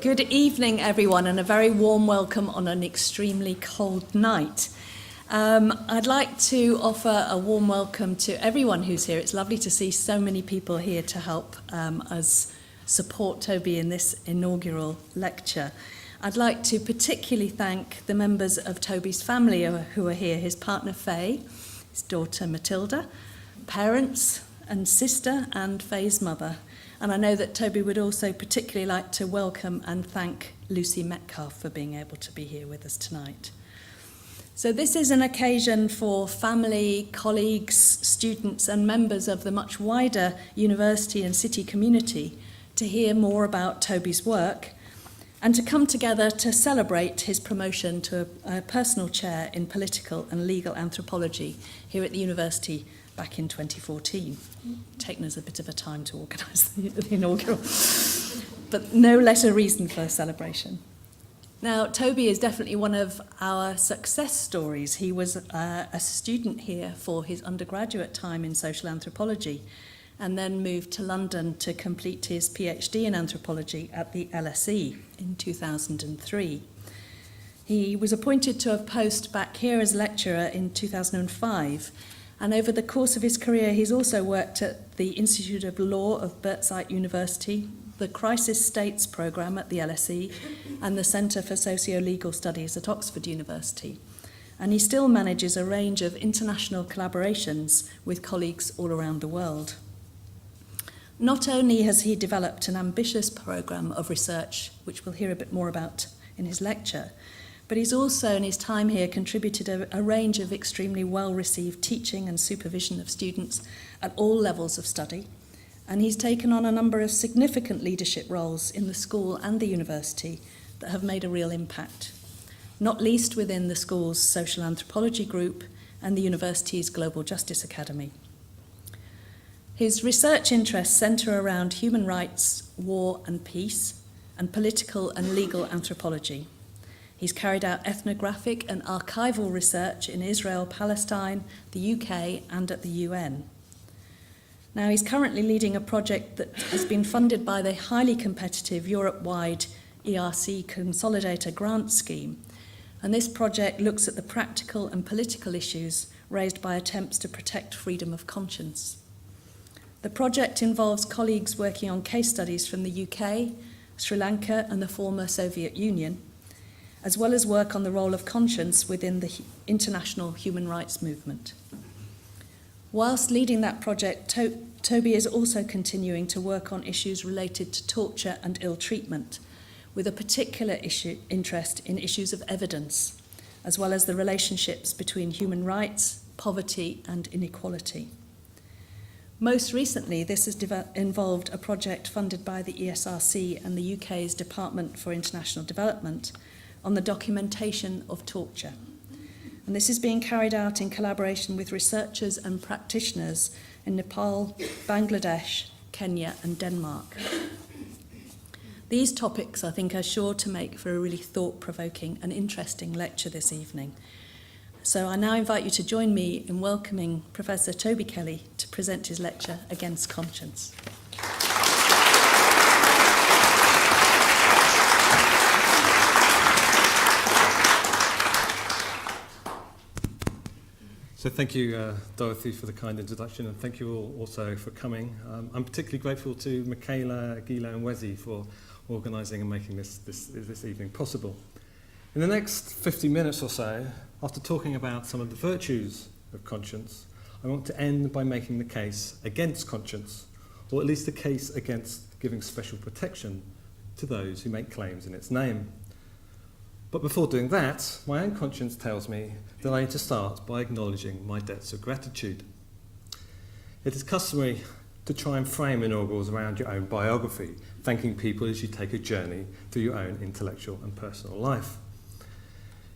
Good evening, everyone, and a very warm welcome on an extremely cold night. I'd like to offer a warm welcome to everyone who's here. It's lovely to see so many people here to help us support Toby in this inaugural lecture. I'd like to particularly thank the members of Toby's family who are here, his partner Faye, his daughter Matilda, parents and sister, and Faye's mother. And I know that Toby would also particularly like to welcome and thank Lucy Metcalf for being able to be here with us tonight. So this is an occasion for family, colleagues, students and members of the much wider university and city community to hear more about Toby's work and to come together to celebrate his promotion to a personal chair in political and legal anthropology here at the university back in 2014. Taken us a bit of a time to organise the inaugural, but no less a reason for celebration. Now, Toby is definitely one of our success stories. He was a student here for his undergraduate time in social anthropology and then moved to London to complete his PhD in anthropology at the LSE in 2003. He was appointed to a post back here as lecturer in 2005. And over the course of his career, he's also worked at the Institute of Law of Bertha University, the Crisis States Programme at the LSE, and the Centre for Socio-Legal Studies at Oxford University. And he still manages a range of international collaborations with colleagues all around the world. Not only has he developed an ambitious programme of research, which we'll hear a bit more about in his lecture, but he's also, in his time here, contributed a range of extremely well-received teaching and supervision of students at all levels of study. And he's taken on a number of significant leadership roles in the school and the university that have made a real impact, not least within the school's social anthropology group and the university's Global Justice Academy. His research interests centre around human rights, war and peace, and political and legal anthropology. He's carried out ethnographic and archival research in Israel, Palestine, the UK, and at the UN. Now, he's currently leading a project that has been funded by the highly competitive Europe-wide ERC Consolidator grant scheme. And this project looks at the practical and political issues raised by attempts to protect freedom of conscience. The project involves colleagues working on case studies from the UK, Sri Lanka, and the former Soviet Union, as well as work on the role of conscience within the international human rights movement. Whilst leading that project, Toby is also continuing to work on issues related to torture and ill treatment, with a particular interest in issues of evidence, as well as the relationships between human rights, poverty, and inequality. Most recently, this has involved a project funded by the ESRC and the UK's Department for International Development on the documentation of torture. And this is being carried out in collaboration with researchers and practitioners in Nepal, Bangladesh, Kenya, and Denmark. These topics, I think, are sure to make for a really thought-provoking and interesting lecture this evening. So I now invite you to join me in welcoming Professor Toby Kelly to present his lecture Against Conscience. So thank you, Dorothy, for the kind introduction, and thank you all also for coming. I'm particularly grateful to Michaela, Gila and Wesi for organising and making this evening possible. In the next 50 minutes or so, after talking about some of the virtues of conscience, I want to end by making the case against conscience, or at least the case against giving special protection to those who make claims in its name. But before doing that, my own conscience tells me that I need to start by acknowledging my debts of gratitude. It is customary to try and frame inaugurals around your own biography, thanking people as you take a journey through your own intellectual and personal life.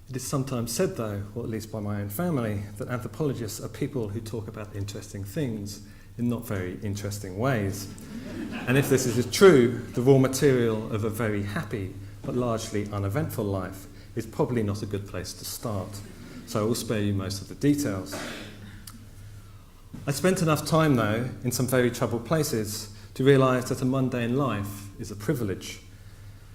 It is sometimes said, though, or at least by my own family, that anthropologists are people who talk about interesting things in not very interesting ways. And if this is true, the raw material of a very happy but largely uneventful life is probably not a good place to start. So I will spare you most of the details. I spent enough time, though, in some very troubled places to realise that a mundane life is a privilege.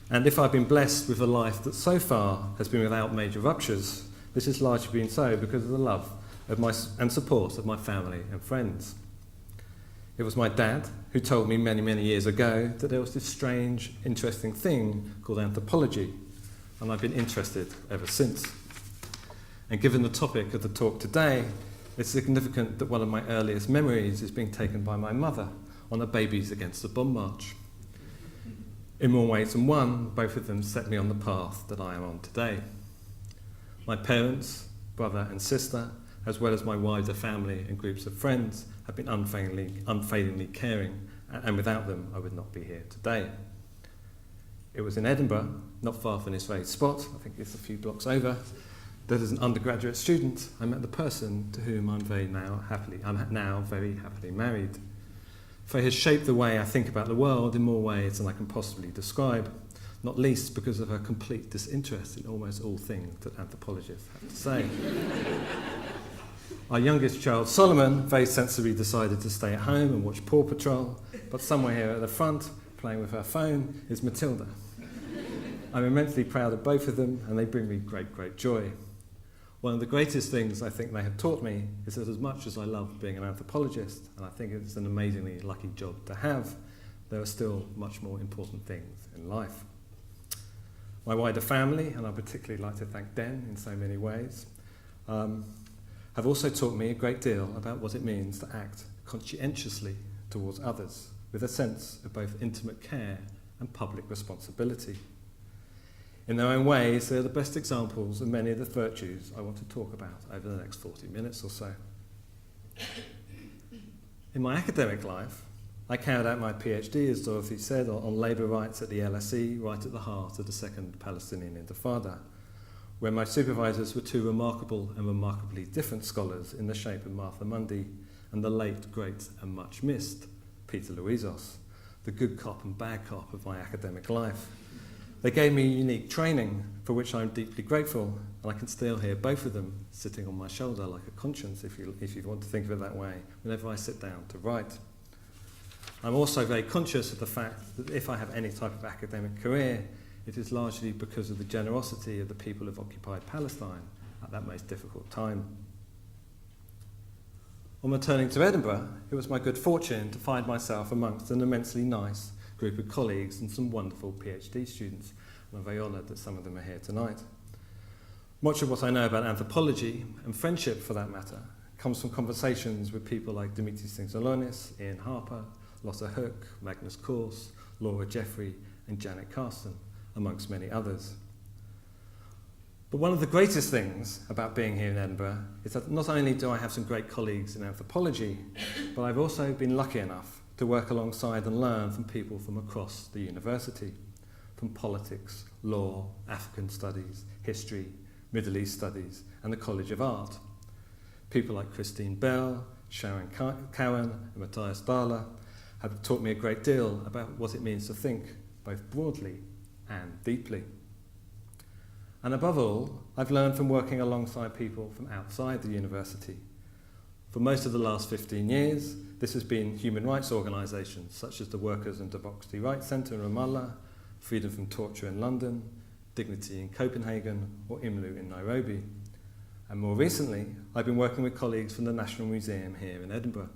And if I've been blessed with a life that so far has been without major ruptures, this has largely been so because of the love of and support of my family and friends. It was my dad who told me many, many years ago that there was this strange, interesting thing called anthropology, and I've been interested ever since. And given the topic of the talk today, it's significant that one of my earliest memories is being taken by my mother on a Babies Against the Bomb March. In more ways than one, both of them set me on the path that I am on today. My parents, brother and sister, as well as my wider family and groups of friends, have been unfailingly caring, and without them I would not be here today. It was in Edinburgh, not far from this very spot, I think it's a few blocks over, that as an undergraduate student I met the person to whom I'm now very happily married. For he has shaped the way I think about the world in more ways than I can possibly describe, not least because of her complete disinterest in almost all things that anthropologists have to say. Our youngest child, Solomon, very sensibly decided to stay at home and watch Paw Patrol, but somewhere here at the front, playing with her phone, is Matilda. I'm immensely proud of both of them, and they bring me great, great joy. One of the greatest things I think they have taught me is that as much as I love being an anthropologist, and I think it's an amazingly lucky job to have, there are still much more important things in life. My wider family, and I particularly like to thank them in so many ways, have also taught me a great deal about what it means to act conscientiously towards others, with a sense of both intimate care and public responsibility. In their own ways, they're the best examples of many of the virtues I want to talk about over the next 40 minutes or so. In my academic life, I carried out my PhD, as Dorothy said, on labour rights at the LSE, right at the heart of the Second Palestinian Intifada, where my supervisors were two remarkable and remarkably different scholars in the shape of Martha Mundy and the late, great and much missed Peter Luizos, the good cop and bad cop of my academic life. They gave me unique training for which I'm deeply grateful, and I can still hear both of them sitting on my shoulder like a conscience, if you want to think of it that way, whenever I sit down to write. I'm also very conscious of the fact that if I have any type of academic career, it is largely because of the generosity of the people of occupied Palestine at that most difficult time. On returning to Edinburgh, it was my good fortune to find myself amongst an immensely nice group of colleagues and some wonderful PhD students, and I'm very honoured that some of them are here tonight. Much of what I know about anthropology, and friendship for that matter, comes from conversations with people like Dimitris Xylonis, Ian Harper, Lotta Hook, Magnus Kors, Laura Jeffrey and Janet Carson, amongst many others. But one of the greatest things about being here in Edinburgh is that not only do I have some great colleagues in anthropology, but I've also been lucky enough to work alongside and learn from people from across the university, from politics, law, African studies, history, Middle East studies, and the College of Art. People like Christine Bell, Sharon Cowan, and Matthias Dahler have taught me a great deal about what it means to think, both broadly and deeply. And above all, I've learned from working alongside people from outside the university. For most of the last 15 years, this has been human rights organisations such as the Workers' and Democracy Rights Centre in Ramallah, Freedom from Torture in London, Dignity in Copenhagen, or IMLU in Nairobi. And more recently, I've been working with colleagues from the National Museum here in Edinburgh.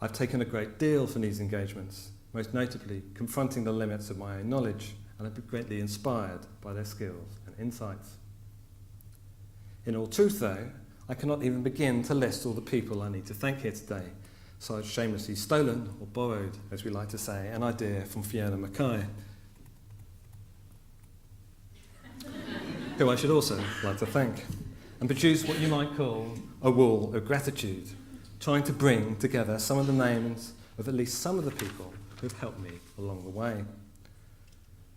I've taken a great deal from these engagements, most notably confronting the limits of my own knowledge, and I've been greatly inspired by their skills and insights. In all truth, though, I cannot even begin to list all the people I need to thank here today, so I've shamelessly stolen, or borrowed, as we like to say, an idea from Fiona Mackay, who I should also like to thank, and produce what you might call a wall of gratitude, trying to bring together some of the names of at least some of the people who've helped me along the way.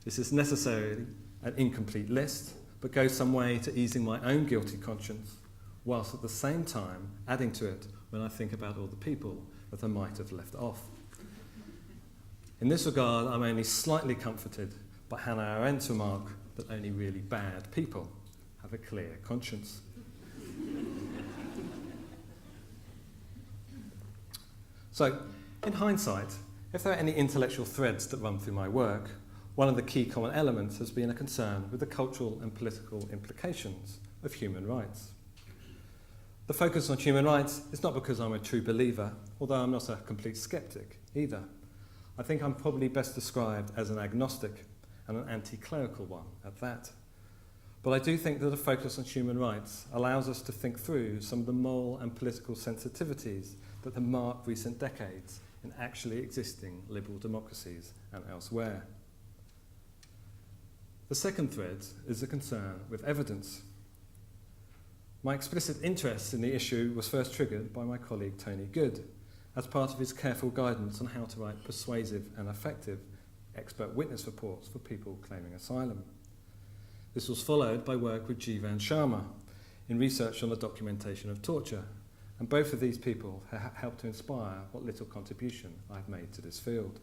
This is necessarily an incomplete list, but goes some way to easing my own guilty conscience, whilst at the same time adding to it when I think about all the people that I might have left off. In this regard, I'm only slightly comforted by Hannah Arendt's remark that only really bad people have a clear conscience. So, in hindsight, if there are any intellectual threads that run through my work, one of the key common elements has been a concern with the cultural and political implications of human rights. The focus on human rights is not because I'm a true believer, although I'm not a complete skeptic either. I think I'm probably best described as an agnostic and an anti-clerical one at that. But I do think that a focus on human rights allows us to think through some of the moral and political sensitivities that have marked recent decades in actually existing liberal democracies and elsewhere. The second thread is a concern with evidence. My explicit interest in the issue was first triggered by my colleague Tony Good as part of his careful guidance on how to write persuasive and effective expert witness reports for people claiming asylum. This was followed by work with Jivan Sharma in research on the documentation of torture, and both of these people have helped to inspire what little contribution I've made to this field.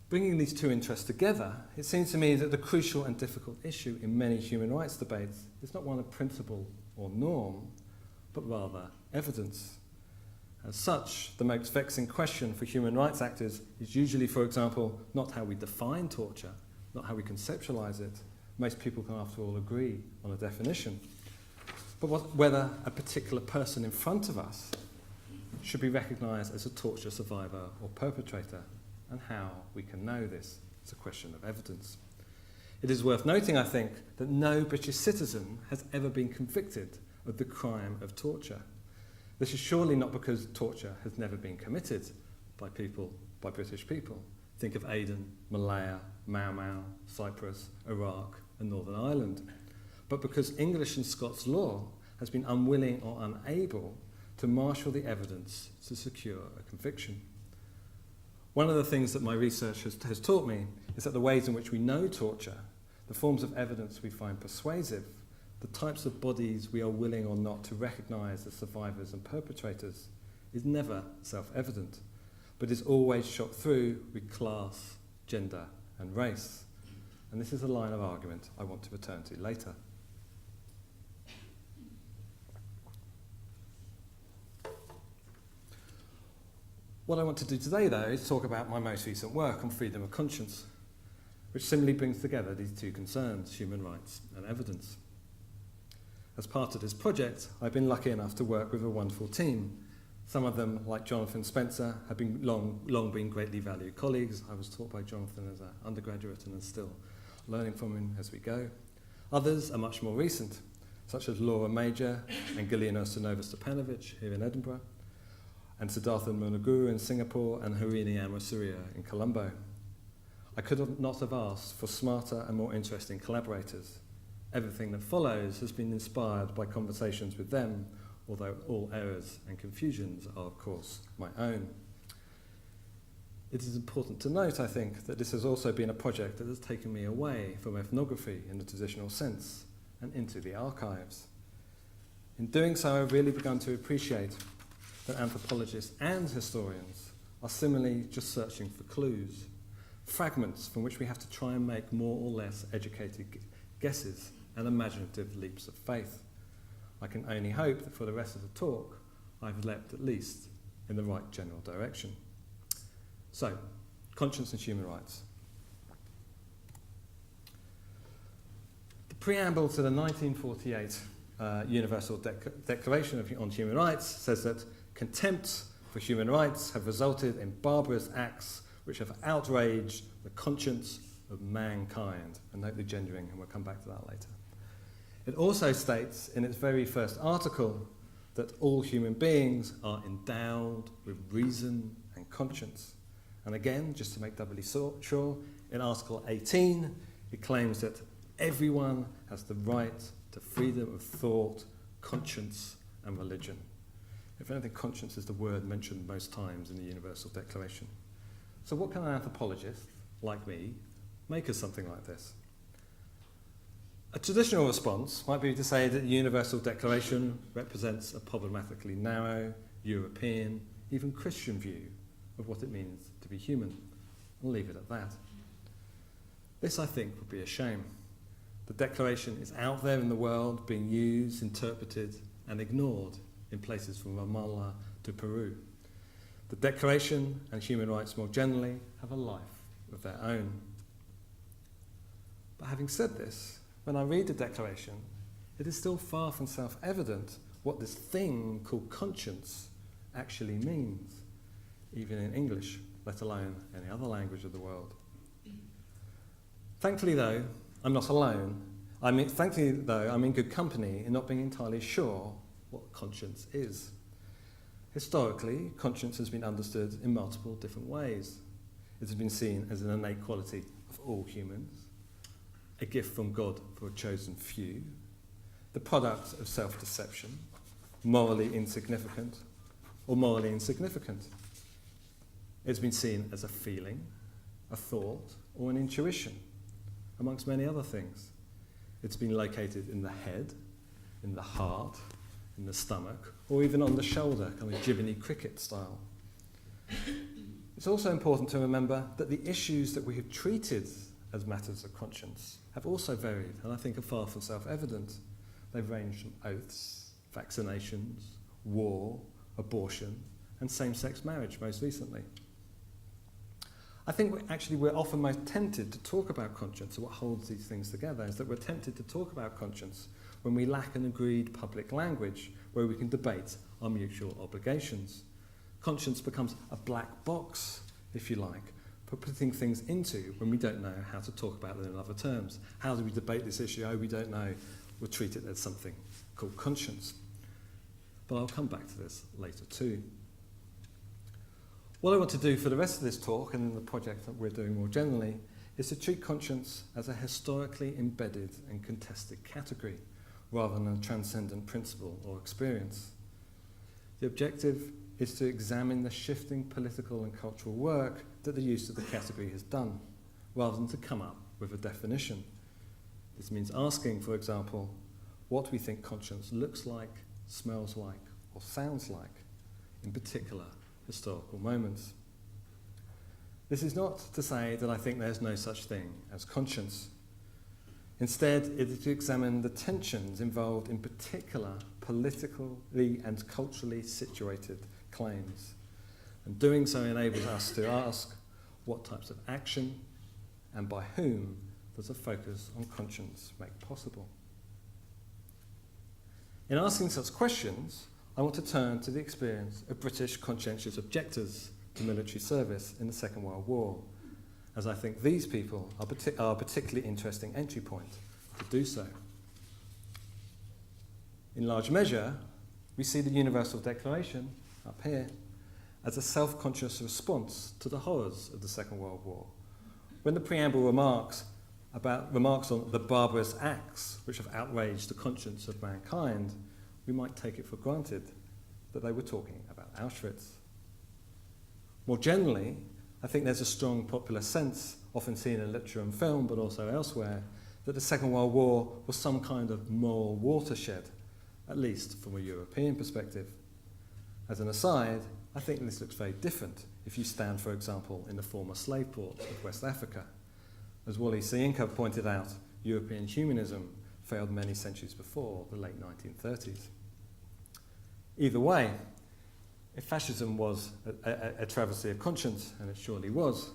Bringing these two interests together, it seems to me that the crucial and difficult issue in many human rights debates is not one of principle or norm, but rather evidence. As such, the most vexing question for human rights actors is usually, for example, not how we define torture, not how we conceptualize it. Most people can, after all, agree on a definition. But whether a particular person in front of us should be recognised as a torture survivor or perpetrator, and how we can know this is a question of evidence. It is worth noting, I think, that no British citizen has ever been convicted of the crime of torture. This is surely not because torture has never been committed by British people. Think of Aden, Malaya, Mau Mau, Cyprus, Iraq and Northern Ireland. But because English and Scots law has been unwilling or unable to marshal the evidence to secure a conviction. One of the things that my research has taught me is that the ways in which we know torture, the forms of evidence we find persuasive, the types of bodies we are willing or not to recognise as survivors and perpetrators, is never self-evident, but is always shot through with class, gender and race. And this is a line of argument I want to return to later. What I want to do today, though, is talk about my most recent work on freedom of conscience, which similarly brings together these two concerns, human rights and evidence. As part of this project, I've been lucky enough to work with a wonderful team. Some of them, like Jonathan Spencer, have been long been greatly valued colleagues. I was taught by Jonathan as an undergraduate and am still learning from him as we go. Others are much more recent, such as Laura Major and Galina Sinova-Stepanovic here in Edinburgh, and Siddhartha Munaguru in Singapore and Harini Amosuria in Colombo. I could not have asked for smarter and more interesting collaborators. Everything that follows has been inspired by conversations with them, although all errors and confusions are, of course, my own. It is important to note, I think, that this has also been a project that has taken me away from ethnography in the traditional sense and into the archives. In doing so, I've really begun to appreciate that anthropologists and historians are similarly just searching for clues, fragments from which we have to try and make more or less educated guesses and imaginative leaps of faith. I can only hope that for the rest of the talk, I've leapt at least in the right general direction. So, conscience and human rights. The preamble to the 1948 Universal Declaration on Human Rights says that contempt for human rights have resulted in barbarous acts which have outraged the conscience of mankind. And note the gendering, and we'll come back to that later. It also states in its very first article that all human beings are endowed with reason and conscience. And again, just to make doubly sure, in Article 18, it claims that everyone has the right to freedom of thought, conscience, and religion. If anything, conscience is the word mentioned most times in the Universal Declaration. So what can an anthropologist, like me, make of something like this? A traditional response might be to say that the Universal Declaration represents a problematically narrow, European, even Christian view of what it means to be human. I'll leave it at that. This, I think, would be a shame. The Declaration is out there in the world, being used, interpreted, and ignored in places from Ramallah to Peru. The Declaration and human rights more generally have a life of their own. But having said this, when I read the Declaration, it is still far from self-evident what this thing called conscience actually means, even in English, let alone any other language of the world. Thankfully, though, I'm not alone. Thankfully, though, I'm in good company in not being entirely sure what conscience is. Historically, conscience has been understood in multiple different ways. It has been seen as an innate quality of all humans, a gift from God for a chosen few, the product of self-deception, morally insignificant, or morally insignificant. It's been seen as a feeling, a thought, or an intuition, amongst many other things. It's been located in the head, in the heart, in the stomach, or even on the shoulder, kind of Jiminy Cricket style. It's also important to remember that the issues that we have treated as matters of conscience have also varied, and I think are far from self-evident. They've ranged from oaths, vaccinations, war, abortion, and same-sex marriage most recently. I think we're often most tempted to talk about conscience, or what holds these things together is that we're tempted to talk about conscience when we lack an agreed public language where we can debate our mutual obligations. Conscience becomes a black box, if you like, for putting things into when we don't know how to talk about them in other terms. How do we debate this issue? Oh, we don't know. We'll treat it as something called conscience. But I'll come back to this later too. What I want to do for the rest of this talk, and in the project that we're doing more generally, is to treat conscience as a historically embedded and contested category, rather than a transcendent principle or experience. The objective is to examine the shifting political and cultural work that the use of the category has done, rather than to come up with a definition. This means asking, for example, what we think conscience looks like, smells like, or sounds like in particular historical moments. This is not to say that I think there's no such thing as conscience. Instead, it is to examine the tensions involved in particular politically and culturally situated claims. And doing so enables us to ask what types of action and by whom does a focus on conscience make possible. In asking such questions, I want to turn to the experience of British conscientious objectors to military service in the Second World War, as I think these people are a particularly interesting entry point to do so. In large measure, we see the Universal Declaration, up here, as a self-conscious response to the horrors of the Second World War. When the preamble remarks on the barbarous acts which have outraged the conscience of mankind, we might take it for granted that they were talking about Auschwitz. More generally, I think there's a strong popular sense, often seen in literature and film, but also elsewhere, that the Second World War was some kind of moral watershed, at least from a European perspective. As an aside, I think this looks very different if you stand, for example, in the former slave ports of West Africa. As Wally Soyinka pointed out, European humanism failed many centuries before the late 1930s. Either way, if fascism was a travesty of conscience, and it surely was,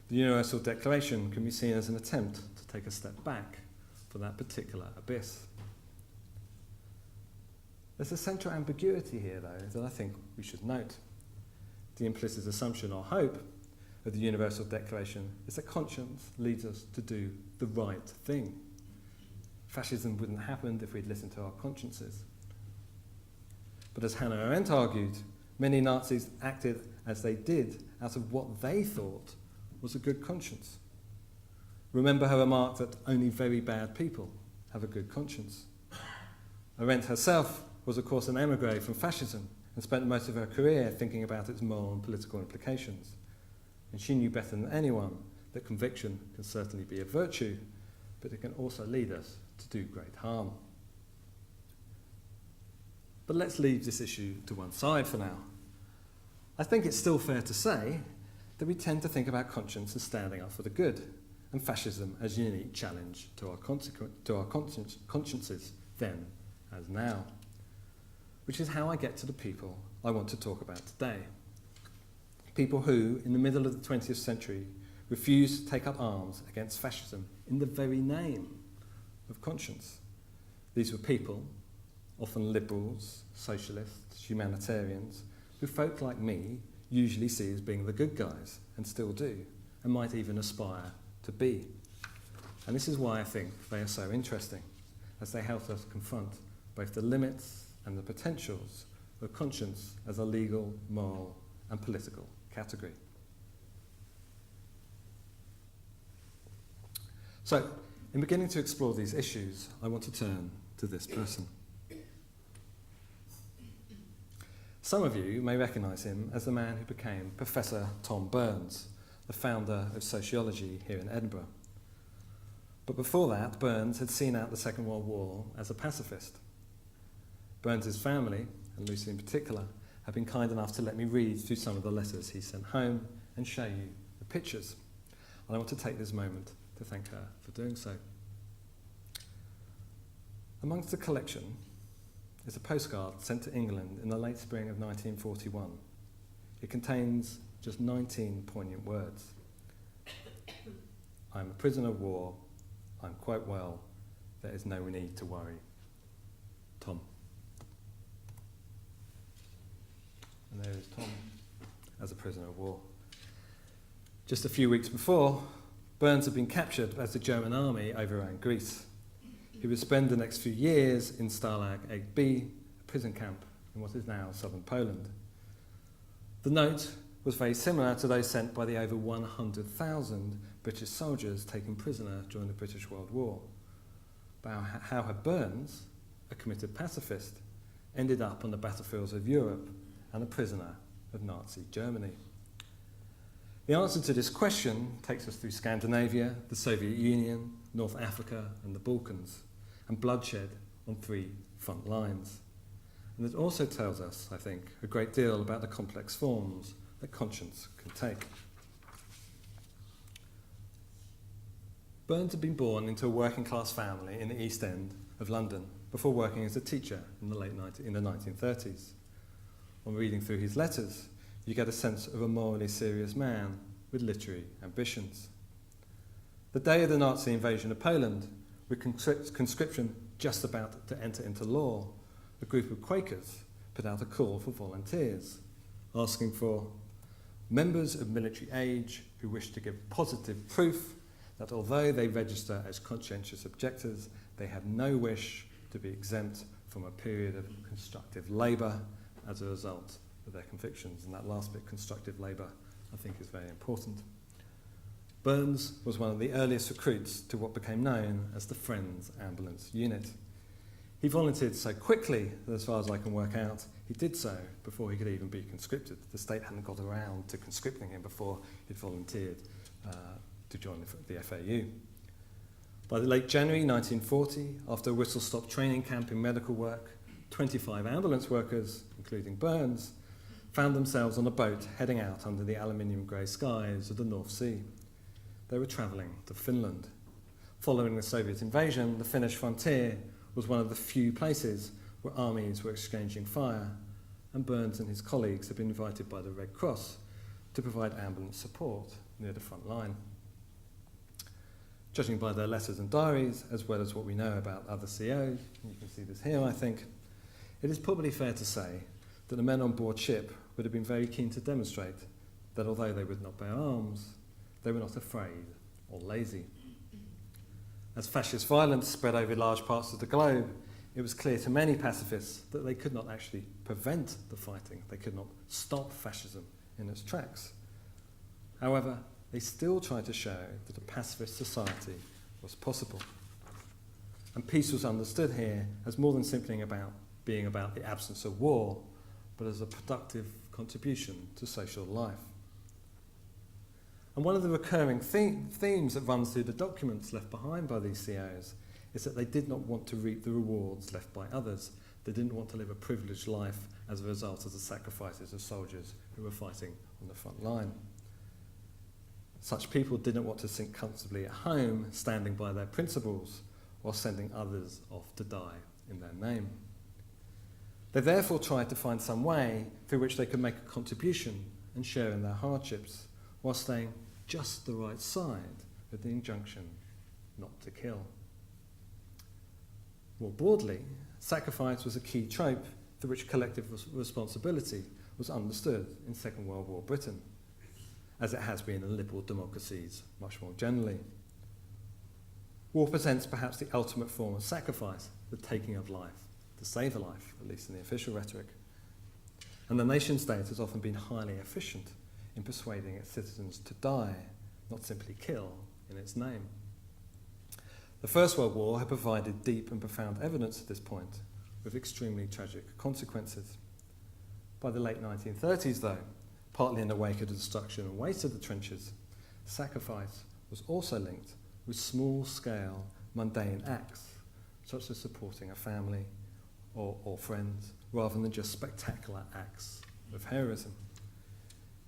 the Universal Declaration can be seen as an attempt to take a step back from that particular abyss. There's a central ambiguity here, though, that I think we should note. The implicit assumption or hope of the Universal Declaration is that conscience leads us to do the right thing. Fascism wouldn't have happened if we'd listened to our consciences. But as Hannah Arendt argued, many Nazis acted as they did out of what they thought was a good conscience. Remember her remark that only very bad people have a good conscience. Arendt herself was, of course, an émigré from fascism and spent most of her career thinking about its moral and political implications. And she knew better than anyone that conviction can certainly be a virtue, but it can also lead us to do great harm. But let's leave this issue to one side for now. I think it's still fair to say that we tend to think about conscience as standing up for the good, and fascism as a unique challenge to our consciences, then as now. Which is how I get to the people I want to talk about today. People who, in the middle of the 20th century, refused to take up arms against fascism in the very name of conscience. These were people, often liberals, socialists, humanitarians, who folk like me usually see as being the good guys, and still do, and might even aspire to be. And this is why I think they are so interesting, as they help us confront both the limits and the potentials of conscience as a legal, moral, and political category. So, in beginning to explore these issues, I want to turn to this person. Some of you may recognise him as the man who became Professor Tom Burns, the founder of sociology here in Edinburgh. But before that, Burns had seen out the Second World War as a pacifist. Burns's family, and Lucy in particular, have been kind enough to let me read through some of the letters he sent home and show you the pictures. And I want to take this moment to thank her for doing so. Amongst the collection is a postcard sent to England in the late spring of 1941. It contains just 19 poignant words. I'm a prisoner of war. I'm quite well. There is no need to worry. Tom. And there is Tom as a prisoner of war. Just a few weeks before, Burns had been captured as the German army overran Greece. He would spend the next few years in Stalag 8B, a prison camp in what is now southern Poland. The note was very similar to those sent by the over 100,000 British soldiers taken prisoner during the British World War. But how had Burns, a committed pacifist, ended up on the battlefields of Europe and a prisoner of Nazi Germany? The answer to this question takes us through Scandinavia, the Soviet Union, North Africa and the Balkans, and bloodshed on 3 front lines. And it also tells us, I think, a great deal about the complex forms that conscience can take. Burns had been born into a working-class family in the East End of London before working as a teacher in the 1930s. On reading through his letters, you get a sense of a morally serious man with literary ambitions. The day of the Nazi invasion of Poland, with conscription just about to enter into law, a group of Quakers put out a call for volunteers, asking for members of military age who wish to give positive proof that although they register as conscientious objectors, they have no wish to be exempt from a period of constructive labour as a result of their convictions. And that last bit, constructive labour, I think is very important. Burns was one of the earliest recruits to what became known as the Friends Ambulance Unit. He volunteered so quickly that, as far as I can work out, he did so before he could even be conscripted. The state hadn't got around to conscripting him before he'd volunteered to join the FAU. By the late January 1940, after a whistle-stop training camp in medical work, 25 ambulance workers, including Burns, found themselves on a boat heading out under the aluminium grey skies of the North Sea. They were travelling to Finland. Following the Soviet invasion, the Finnish frontier was one of the few places where armies were exchanging fire, and Burns and his colleagues had been invited by the Red Cross to provide ambulance support near the front line. Judging by their letters and diaries, as well as what we know about other COs, and you can see this here, I think, it is probably fair to say that the men on board ship would have been very keen to demonstrate that although they would not bear arms, they were not afraid or lazy. As fascist violence spread over large parts of the globe, it was clear to many pacifists that they could not actually prevent the fighting. They could not stop fascism in its tracks. However, they still tried to show that a pacifist society was possible. And peace was understood here as more than simply being about the absence of war, but as a productive contribution to social life. And one of the recurring themes that runs through the documents left behind by these COs is that they did not want to reap the rewards left by others. They didn't want to live a privileged life as a result of the sacrifices of soldiers who were fighting on the front line. Such people didn't want to sink comfortably at home, standing by their principles, while sending others off to die in their name. They therefore tried to find some way through which they could make a contribution and share in their hardships, while staying just the right side of the injunction not to kill. More broadly, sacrifice was a key trope through which collective responsibility was understood in Second World War Britain, as it has been in liberal democracies much more generally. War presents perhaps the ultimate form of sacrifice, the taking of life, to save a life, at least in the official rhetoric. And the nation-state has often been highly efficient in persuading its citizens to die, not simply kill, in its name. The First World War had provided deep and profound evidence at this point, with extremely tragic consequences. By the late 1930s, though, partly in the wake of the destruction and waste of the trenches, sacrifice was also linked with small-scale, mundane acts, such as supporting a family or friends, rather than just spectacular acts of heroism.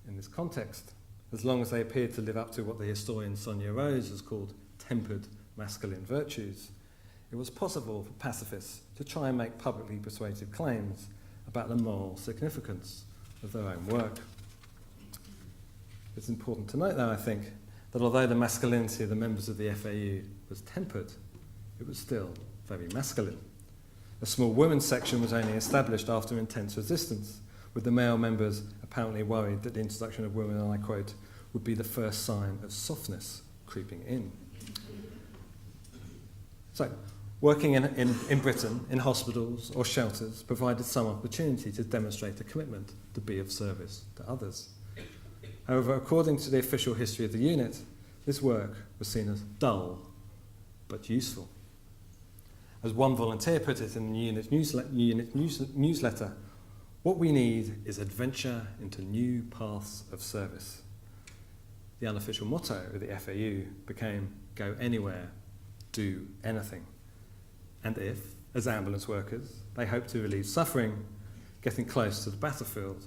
In this context, as long as they appeared to live up to what the historian Sonia Rose has called tempered masculine virtues, it was possible for pacifists to try and make publicly persuasive claims about the moral significance of their own work. It's important to note, though, I think, that although the masculinity of the members of the FAU was tempered, it was still very masculine. A small women's section was only established after intense resistance, with the male members apparently worried that the introduction of women, and I quote, would be the first sign of softness creeping in. So, working in Britain, in hospitals or shelters, provided some opportunity to demonstrate a commitment to be of service to others. However, according to the official history of the unit, this work was seen as dull but useful. As one volunteer put it in the unit newsletter, what we need is adventure into new paths of service. The unofficial motto of the FAU became, go anywhere, do anything. And if, as ambulance workers, they hoped to relieve suffering, getting close to the battlefield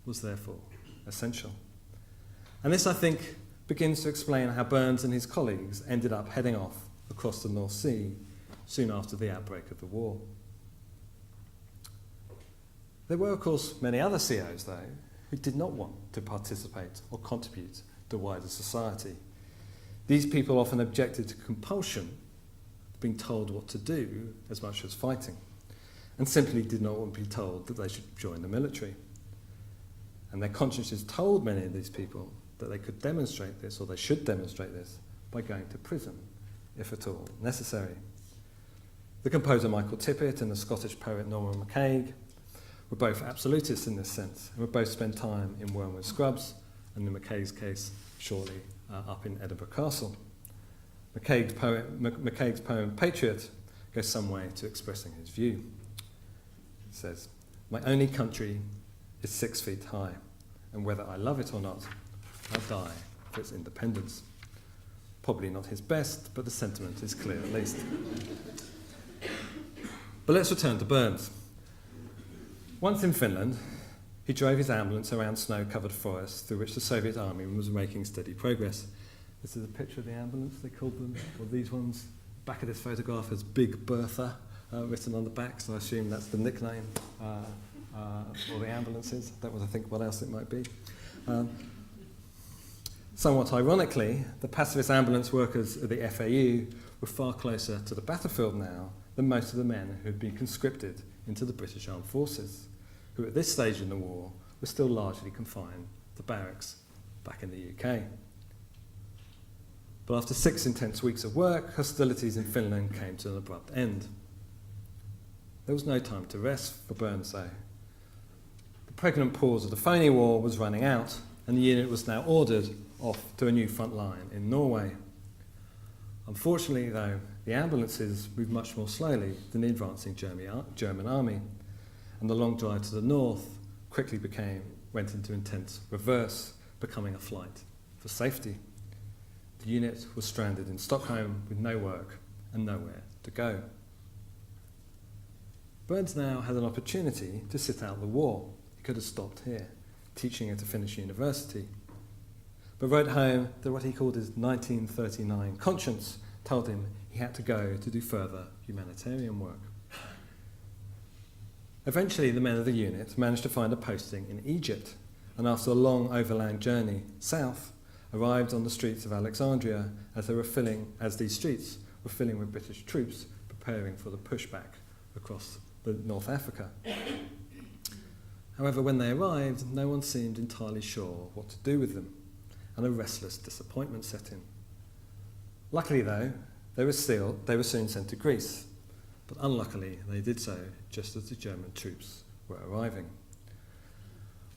was therefore essential. And this, I think, begins to explain how Burns and his colleagues ended up heading off across the North Sea soon after the outbreak of the war. There were, of course, many other COs, though, who did not want to participate or contribute to wider society. These people often objected to compulsion, being told what to do as much as fighting, and simply did not want to be told that they should join the military. And their consciences told many of these people that they could demonstrate this, or they should demonstrate this, by going to prison, if at all necessary. The composer Michael Tippett and the Scottish poet Norman MacCaig were both absolutists in this sense, and would both spend time in Wormwood Scrubs, and in MacCaig's case, shortly up in Edinburgh Castle. MacCaig's poem Patriot goes some way to expressing his view. It says, "My only country is 6 feet high, and whether I love it or not, I'll die for its independence." Probably not his best, but the sentiment is clear at least. But let's return to Burns. Once in Finland, he drove his ambulance around snow-covered forests through which the Soviet army was making steady progress. This is a picture of the ambulance, they called them, or these ones. Back of this photograph has Big Bertha written on the back, so I assume that's the nickname for the ambulances. That was, I think, what else it might be. Somewhat ironically, the pacifist ambulance workers of the FAU were far closer to the battlefield now than most of the men who had been conscripted into the British Armed Forces, who at this stage in the war were still largely confined to barracks back in the UK. But after 6 intense weeks of work, hostilities in Finland came to an abrupt end. There was no time to rest for Burns, though. The pregnant pause of the phony war was running out, and the unit was now ordered off to a new front line in Norway. Unfortunately, though, the ambulances moved much more slowly than the advancing German army, and the long drive to the north quickly went into intense reverse, becoming a flight for safety. The unit was stranded in Stockholm with no work and nowhere to go. Burns now had an opportunity to sit out the war. He could have stopped here, teaching at a Finnish university, but wrote home that what he called his 1939 conscience told him he had to go to do further humanitarian work. Eventually, the men of the unit managed to find a posting in Egypt, and after a long overland journey south, arrived on the streets of Alexandria as these streets were filling with British troops preparing for the pushback across North Africa. However, when they arrived, no one seemed entirely sure what to do with them, and a restless disappointment set in. Luckily, though, they were soon sent to Greece, but unluckily they did so just as the German troops were arriving.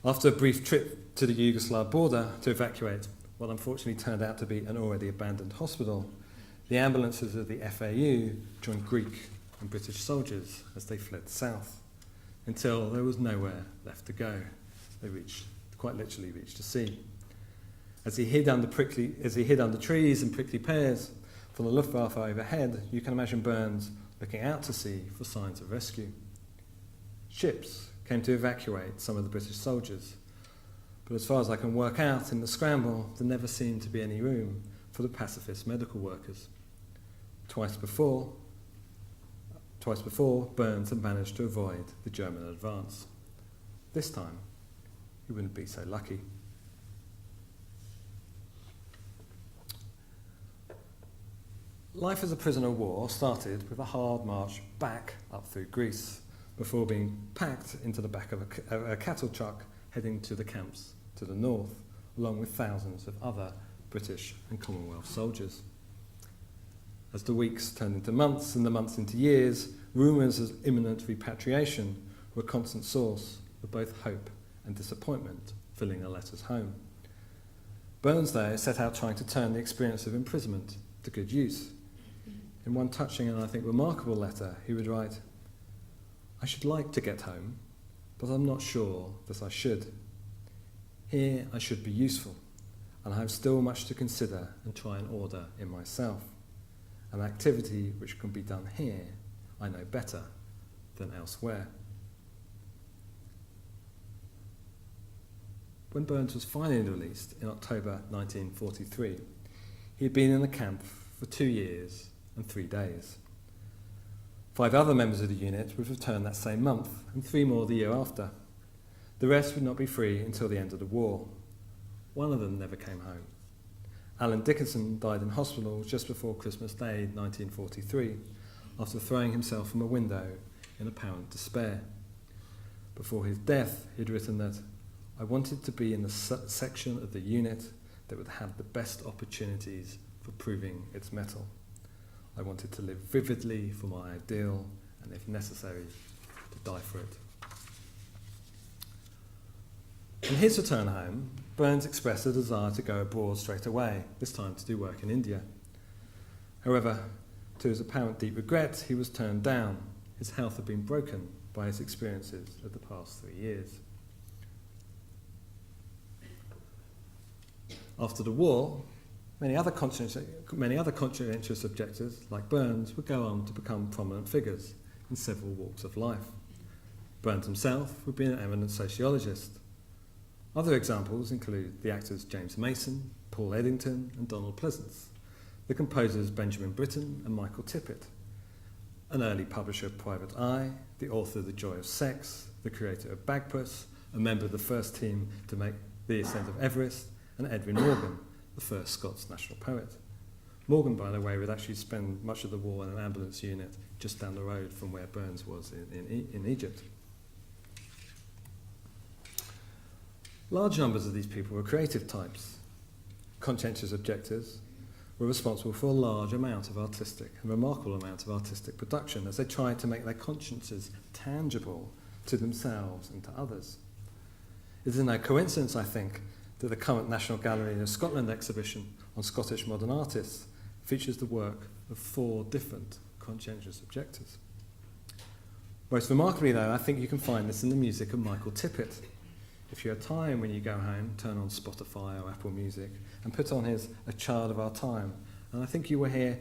After a brief trip to the Yugoslav border to evacuate what unfortunately turned out to be an already abandoned hospital, the ambulances of the FAU joined Greek and British soldiers as they fled south, until there was nowhere left to go. They quite literally reached the sea. As he hid under trees and prickly pears from the Luftwaffe overhead, you can imagine Burns looking out to sea for signs of rescue. Ships came to evacuate some of the British soldiers, but as far as I can work out in the scramble, there never seemed to be any room for the pacifist medical workers. Twice before, Burns had managed to avoid the German advance. This time, he wouldn't be so lucky. Life as a prisoner of war started with a hard march back up through Greece before being packed into the back of a cattle truck heading to the camps to the north, along with thousands of other British and Commonwealth soldiers. As the weeks turned into months and the months into years, rumours of imminent repatriation were a constant source of both hope and disappointment filling our letters home. Burns, though, set out trying to turn the experience of imprisonment to good use. In one touching and I think remarkable letter, he would write, "I should like to get home, but I'm not sure that I should. Here I should be useful, and I have still much to consider and try and order in myself. An activity which can be done here, I know better than elsewhere." When Burns was finally released in October 1943, he had been in the camp for 2 years and 3 days. 5 other members of the unit would return that same month, and 3 more the year after. The rest would not be free until the end of the war. One of them never came home. Alan Dickinson died in hospital just before Christmas Day 1943, after throwing himself from a window in apparent despair. Before his death, he had written that, "I wanted to be in the section of the unit that would have the best opportunities for proving its mettle. I wanted to live vividly for my ideal, and if necessary, to die for it." On his return home, Burns expressed a desire to go abroad straight away, this time to do work in India. However, to his apparent deep regret, he was turned down. His health had been broken by his experiences of the past 3 years. After the war, many other conscientious objectors, like Burns, would go on to become prominent figures in several walks of life. Burns himself would be an eminent sociologist. Other examples include the actors James Mason, Paul Eddington, and Donald Pleasance, the composers Benjamin Britten and Michael Tippett, an early publisher of Private Eye, the author of The Joy of Sex, the creator of Bagpuss, a member of the first team to make The Ascent of Everest, and Edwin Morgan, the first Scots national poet. Morgan, by the way, would actually spend much of the war in an ambulance unit just down the road from where Burns was in Egypt. Large numbers of these people were creative types. Conscientious objectors were responsible for a large amount of remarkable amount of artistic production as they tried to make their consciences tangible to themselves and to others. It is no coincidence, I think, that the current National Gallery of Scotland exhibition on Scottish modern artists features the work of 4 different conscientious objectors. Most remarkably, though, I think you can find this in the music of Michael Tippett. If you have time when you go home, turn on Spotify or Apple Music and put on his A Child of Our Time, and I think you will hear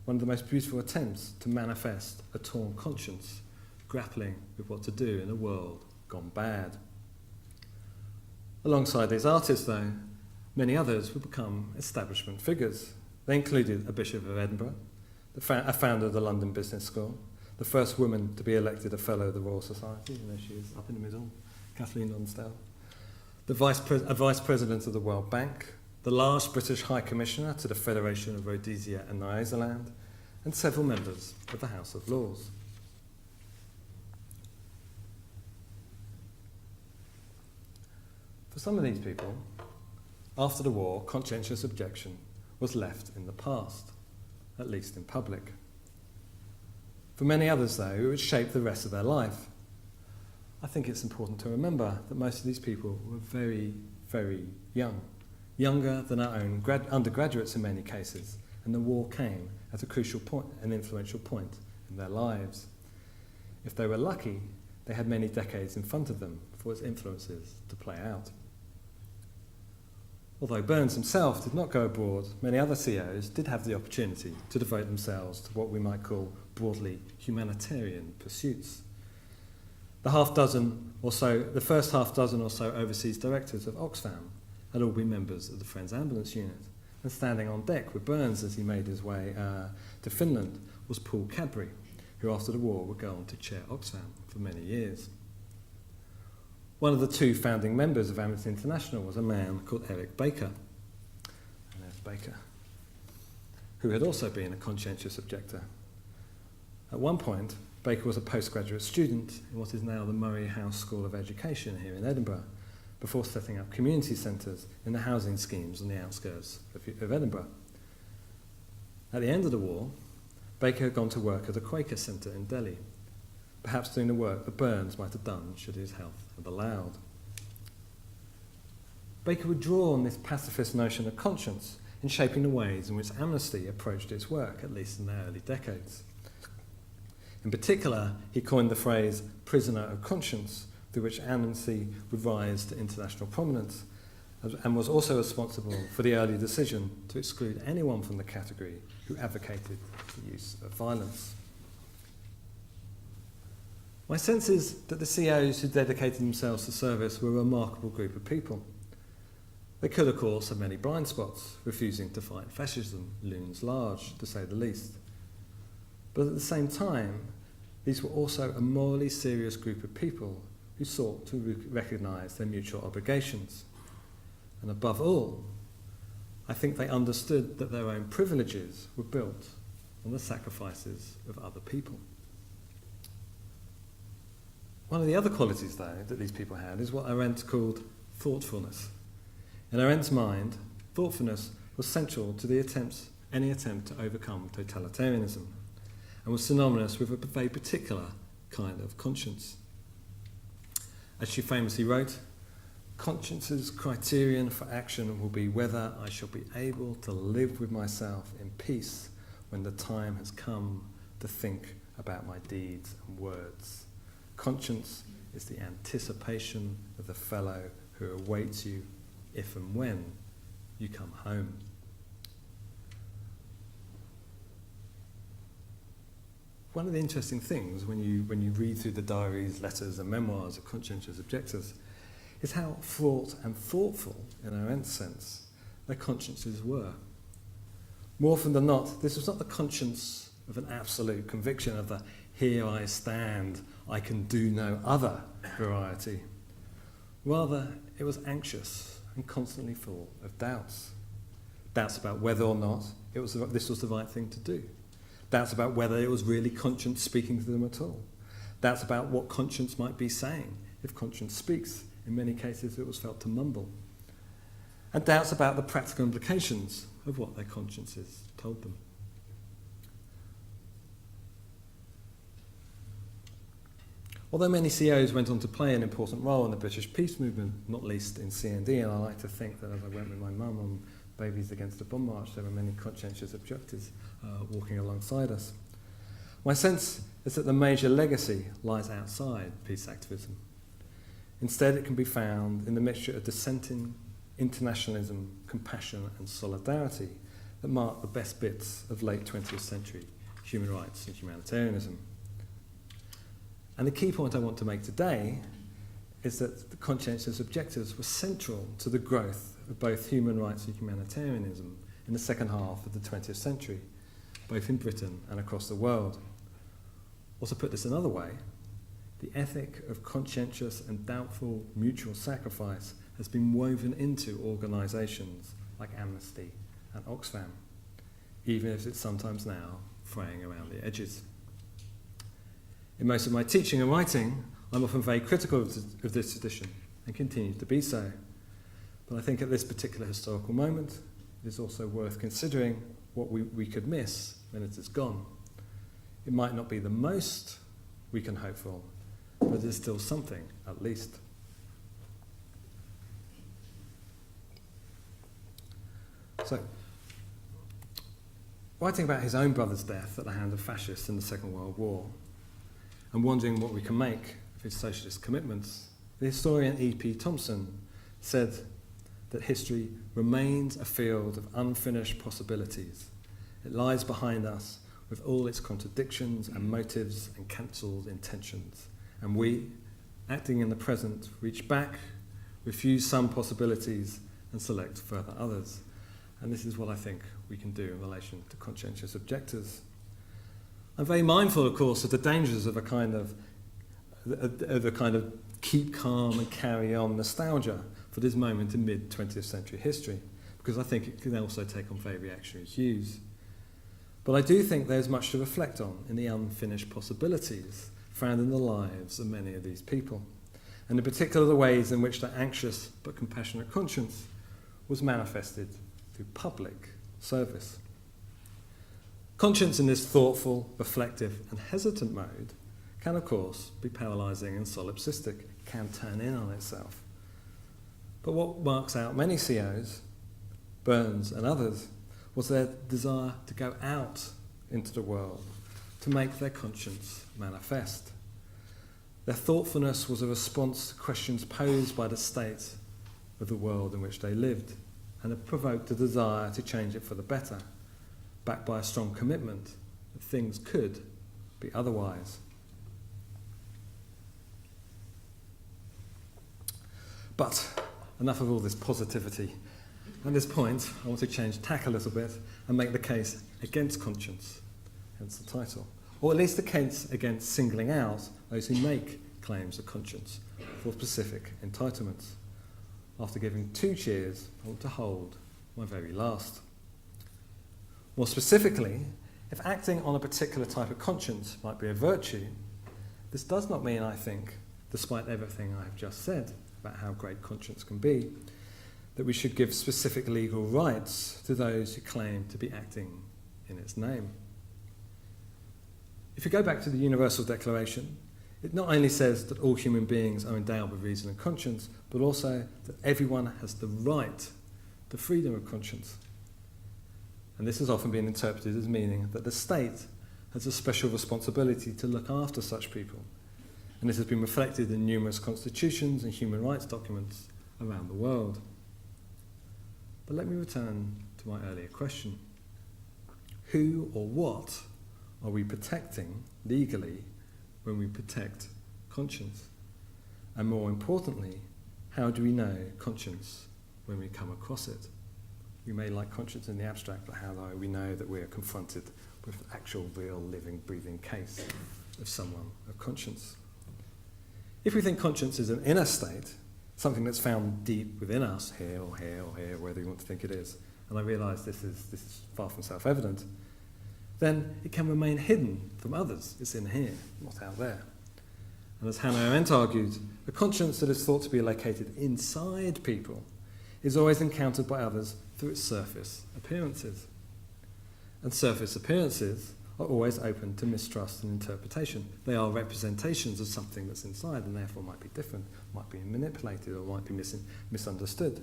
one of the most beautiful attempts to manifest a torn conscience, grappling with what to do in a world gone bad. Alongside these artists, though, many others would become establishment figures. They included a Bishop of Edinburgh, a founder of the London Business School, the first woman to be elected a Fellow of the Royal Society, and there she is up in the middle, Kathleen Lonsdale, a vice president of the World Bank, the last British High Commissioner to the Federation of Rhodesia and Nyasaland, and several members of the House of Lords. For some of these people, after the war, conscientious objection was left in the past, at least in public. For many others, though, it would shape the rest of their life. I think it's important to remember that most of these people were very, very young, younger than our own undergraduates in many cases, and the war came at a crucial point, an influential point in their lives. If they were lucky, they had many decades in front of them for its influences to play out. Although Burns himself did not go abroad, many other CEOs did have the opportunity to devote themselves to what we might call broadly humanitarian pursuits. The first half dozen or so overseas directors of Oxfam had all been members of the Friends Ambulance Unit, and standing on deck with Burns as he made his way to Finland was Paul Cadbury, who after the war would go on to chair Oxfam for many years. One of the two founding members of Amnesty International was a man called Eric Baker, and there's Baker, who had also been a conscientious objector. At one point, Baker was a postgraduate student in what is now the Murray House School of Education here in Edinburgh, before setting up community centres in the housing schemes on the outskirts of Edinburgh. At the end of the war, Baker had gone to work at a Quaker centre in Delhi, perhaps doing the work that Burns might have done should his health have allowed. Baker would draw on this pacifist notion of conscience in shaping the ways in which Amnesty approached its work, at least in the early decades. In particular, he coined the phrase prisoner of conscience, through which Amnesty would rise to international prominence, and was also responsible for the early decision to exclude anyone from the category who advocated the use of violence. My sense is that the CEOs who dedicated themselves to service were a remarkable group of people. They could, of course, have many blind spots, refusing to fight fascism looms large, to say the least. But at the same time, these were also a morally serious group of people who sought to recognise their mutual obligations. And above all, I think they understood that their own privileges were built on the sacrifices of other people. One of the other qualities, though, that these people had is what Arendt called thoughtfulness. In Arendt's mind, thoughtfulness was central to any attempt to overcome totalitarianism, and was synonymous with a very particular kind of conscience. As she famously wrote, conscience's criterion for action will be whether I shall be able to live with myself in peace when the time has come to think about my deeds and words. Conscience is the anticipation of the fellow who awaits you if and when you come home. One of the interesting things when you read through the diaries, letters and memoirs of conscientious objectors is how fraught and thoughtful, in Arendt's sense, their consciences were. More often than not, this was not the conscience of an absolute conviction of the here I stand, I can do no other variety. Rather, it was anxious and constantly full of doubts. Doubts about whether or not this was the right thing to do. Doubts about whether it was really conscience speaking to them at all. Doubts about what conscience might be saying. If conscience speaks, in many cases it was felt to mumble. And doubts about the practical implications of what their consciences told them. Although many CEOs went on to play an important role in the British peace movement, not least in CND, and I like to think that as I went with my mum on Babies Against the Bomb March, there were many conscientious objectors walking alongside us. My sense is that the major legacy lies outside peace activism. Instead, it can be found in the mixture of dissenting, internationalism, compassion and solidarity that mark the best bits of late 20th century human rights and humanitarianism. And the key point I want to make today is that the conscientious objectors were central to the growth of both human rights and humanitarianism in the second half of the 20th century, both in Britain and across the world. Or to put this another way, the ethic of conscientious and doubtful mutual sacrifice has been woven into organisations like amnesty and Oxfam, even if it's sometimes now fraying around the edges. In most of my teaching and writing, I'm often very critical of this tradition and continue to be so. But I think at this particular historical moment, it is also worth considering what we could miss when it is gone. It might not be the most we can hope for, but it is still something, at least. So, writing about his own brother's death at the hand of fascists in the Second World War, and wondering what we can make of his socialist commitments, the historian E.P. Thompson said that history remains a field of unfinished possibilities. It lies behind us with all its contradictions and motives and cancelled intentions. And we, acting in the present, reach back, refuse some possibilities and select further others. And this is what I think we can do in relation to conscientious objectors. I'm very mindful, of course, of the dangers of a kind of keep calm and carry on nostalgia for this moment in mid-20th century history, because I think it can also take on very reactionary hues. But I do think there's much to reflect on in the unfinished possibilities found in the lives of many of these people, and in particular the ways in which their anxious but compassionate conscience was manifested through public service. Conscience in this thoughtful, reflective and hesitant mode can of course be paralysing and solipsistic, can turn in on itself. But what marks out many COs, Burns and others, was their desire to go out into the world, to make their conscience manifest. Their thoughtfulness was a response to questions posed by the state of the world in which they lived, and it provoked a desire to change it for the better, backed by a strong commitment that things could be otherwise. But enough of all this positivity. At this point, I want to change tack a little bit and make the case against conscience, hence the title, or at least the case against singling out those who make claims of conscience for specific entitlements. After giving 2 cheers, I want to hold my very last. More specifically, if acting on a particular type of conscience might be a virtue, this does not mean, I think, despite everything I have just said about how great conscience can be, that we should give specific legal rights to those who claim to be acting in its name. If you go back to the Universal Declaration, it not only says that all human beings are endowed with reason and conscience, but also that everyone has the right to freedom of conscience. And this has often been interpreted as meaning that the state has a special responsibility to look after such people. And this has been reflected in numerous constitutions and human rights documents around the world. But let me return to my earlier question. Who or what are we protecting legally when we protect conscience? And more importantly, how do we know conscience when we come across it? We may like conscience in the abstract, but how do we know that we are confronted with the actual, real, living, breathing case of someone of conscience? If we think conscience is an inner state, something that's found deep within us, here or here or here, wherever you want to think it is, and I realise this is far from self-evident, then it can remain hidden from others. It's in here, not out there. And as Hannah Arendt argued, a conscience that is thought to be located inside people is always encountered by others through its surface appearances. And surface appearances are always open to mistrust and interpretation. They are representations of something that's inside and therefore might be different, might be manipulated or might be misunderstood.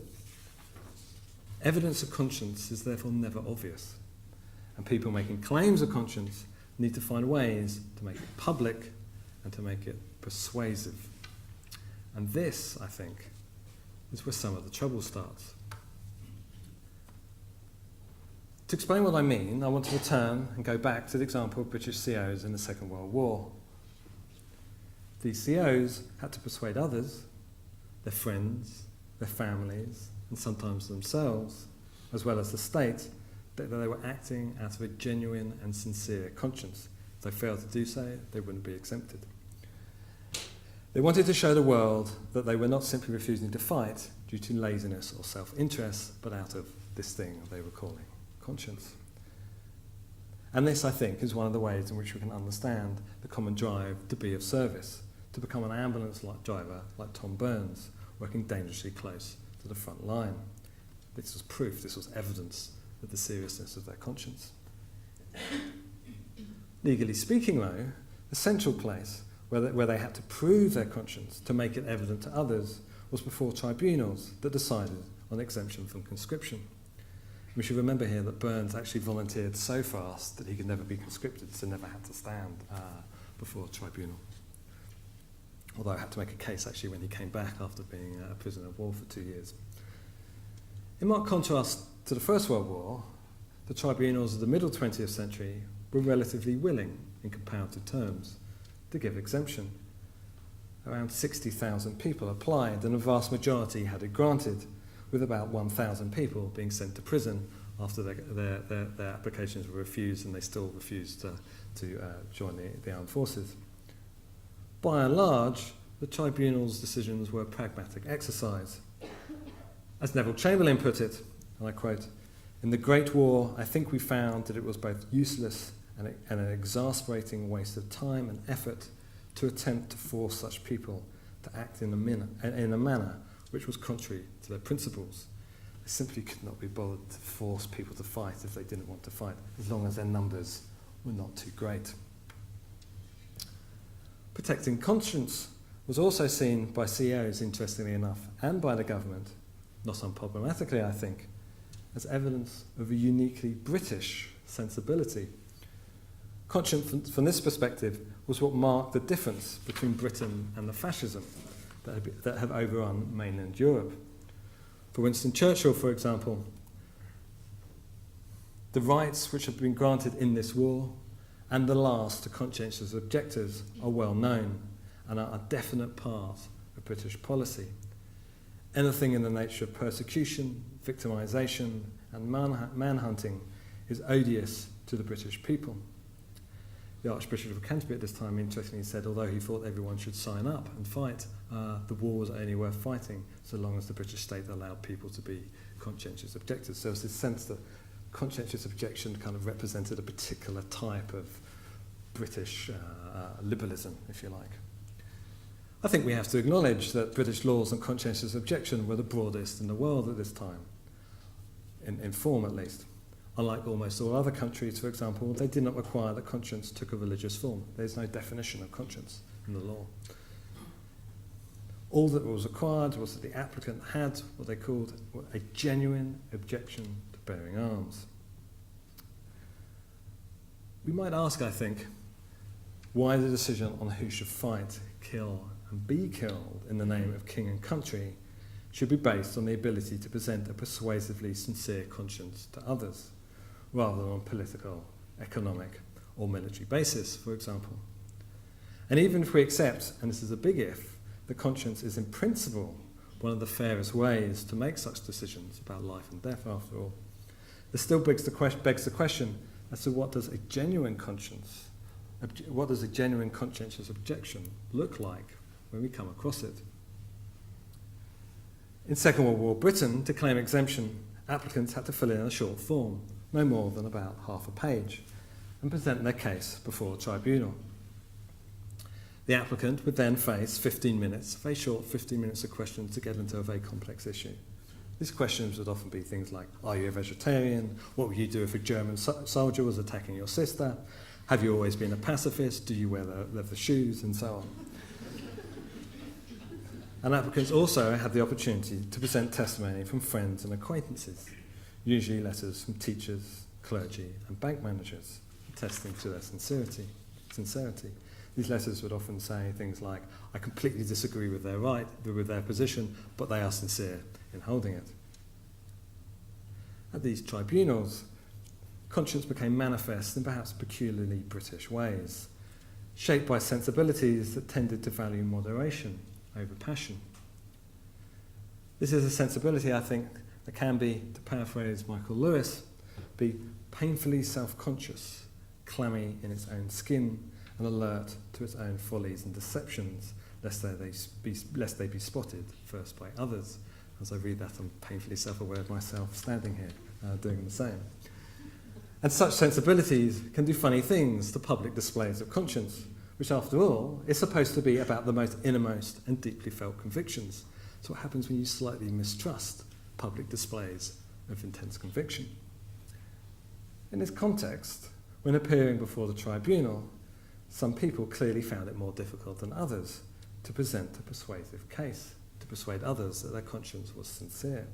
Evidence of conscience is therefore never obvious. And people making claims of conscience need to find ways to make it public and to make it persuasive. And this, I think, is where some of the trouble starts. To explain what I mean, I want to return and go back to the example of British COs in the Second World War. These COs had to persuade others, their friends, their families, and sometimes themselves, as well as the state, that they were acting out of a genuine and sincere conscience. If they failed to do so, they wouldn't be exempted. They wanted to show the world that they were not simply refusing to fight due to laziness or self-interest, but out of this thing they were calling conscience. And this, I think, is one of the ways in which we can understand the common drive to be of service, to become an ambulance driver like Tom Burns, working dangerously close to the front line. This was proof, this was evidence of the seriousness of their conscience. Legally speaking, though, the central place where they had to prove their conscience to make it evident to others was before tribunals that decided on exemption from conscription. We should remember here that Burns actually volunteered so fast that he could never be conscripted, so never had to stand before a tribunal. Although I had to make a case actually when he came back after being a prisoner of war for 2 years. In marked contrast to the First World War, the tribunals of the middle 20th century were relatively willing, in comparative terms, to give exemption. Around 60,000 people applied, and a vast majority had it granted, with about 1,000 people being sent to prison after their applications were refused, and they still refused to join the armed forces. By and large, the tribunal's decisions were a pragmatic exercise. As Neville Chamberlain put it, and I quote, "In the Great War, I think we found that it was both useless and an exasperating waste of time and effort to attempt to force such people to act in a manner which was contrary to their principles. They simply could not be bothered to force people to fight if they didn't want to fight, as long as their numbers were not too great." Protecting conscience was also seen by CEOs, interestingly enough, and by the government, not unproblematically, I think, as evidence of a uniquely British sensibility. Conscience, from this perspective, was what marked the difference between Britain and the fascism that have overrun mainland Europe. For Winston Churchill, for example, the rights which have been granted in this war and the last to conscientious objectors are well known and are a definite part of British policy. Anything in the nature of persecution, victimisation and manhunting is odious to the British people. The Archbishop of Canterbury at this time interestingly said, although he thought everyone should sign up and fight, the war was only worth fighting so long as the British state allowed people to be conscientious objectors. So there's this sense that conscientious objection kind of represented a particular type of British liberalism, if you like. I think we have to acknowledge that British laws on conscientious objection were the broadest in the world at this time, in form at least. Unlike almost all other countries, for example, they did not require that conscience took a religious form. There's no definition of conscience in the law. All that was required was that the applicant had what they called a genuine objection to bearing arms. We might ask, I think, why the decision on who should fight, kill, and be killed in the name of king and country should be based on the ability to present a persuasively sincere conscience to others, rather than on political, economic, or military basis, for example. And even if we accept, and this is a big if, that conscience is in principle one of the fairest ways to make such decisions about life and death, after all, this still begs the question as to what does a genuine conscience, what does a genuine conscientious objection look like when we come across it? In Second World War Britain, to claim exemption, applicants had to fill in a short form, no more than about half a page, and present their case before a tribunal. The applicant would then face 15 minutes, very short 15 minutes of questions to get into a very complex issue. These questions would often be things like, are you a vegetarian? What would you do if a German soldier was attacking your sister? Have you always been a pacifist? Do you wear leather shoes? And so on. And applicants also had the opportunity to present testimony from friends and acquaintances, usually letters from teachers, clergy and bank managers, attesting to their sincerity. These letters would often say things like, I completely disagree with their position, but they are sincere in holding it. At these tribunals, conscience became manifest in perhaps peculiarly British ways, shaped by sensibilities that tended to value moderation over passion. This is a sensibility, I think, that can be, to paraphrase Michael Lewis, be painfully self-conscious, clammy in its own skin, and alert to its own follies and deceptions, lest they be spotted first by others, As I read that, I'm painfully self-aware of myself standing here doing the same. And such sensibilities can do funny things to public displays of conscience, which after all is supposed to be about the most innermost and deeply felt convictions. So what happens when you slightly mistrust public displays of intense conviction? In this context, when appearing before the tribunal, some people clearly found it more difficult than others to present a persuasive case, to persuade others that their conscience was sincere.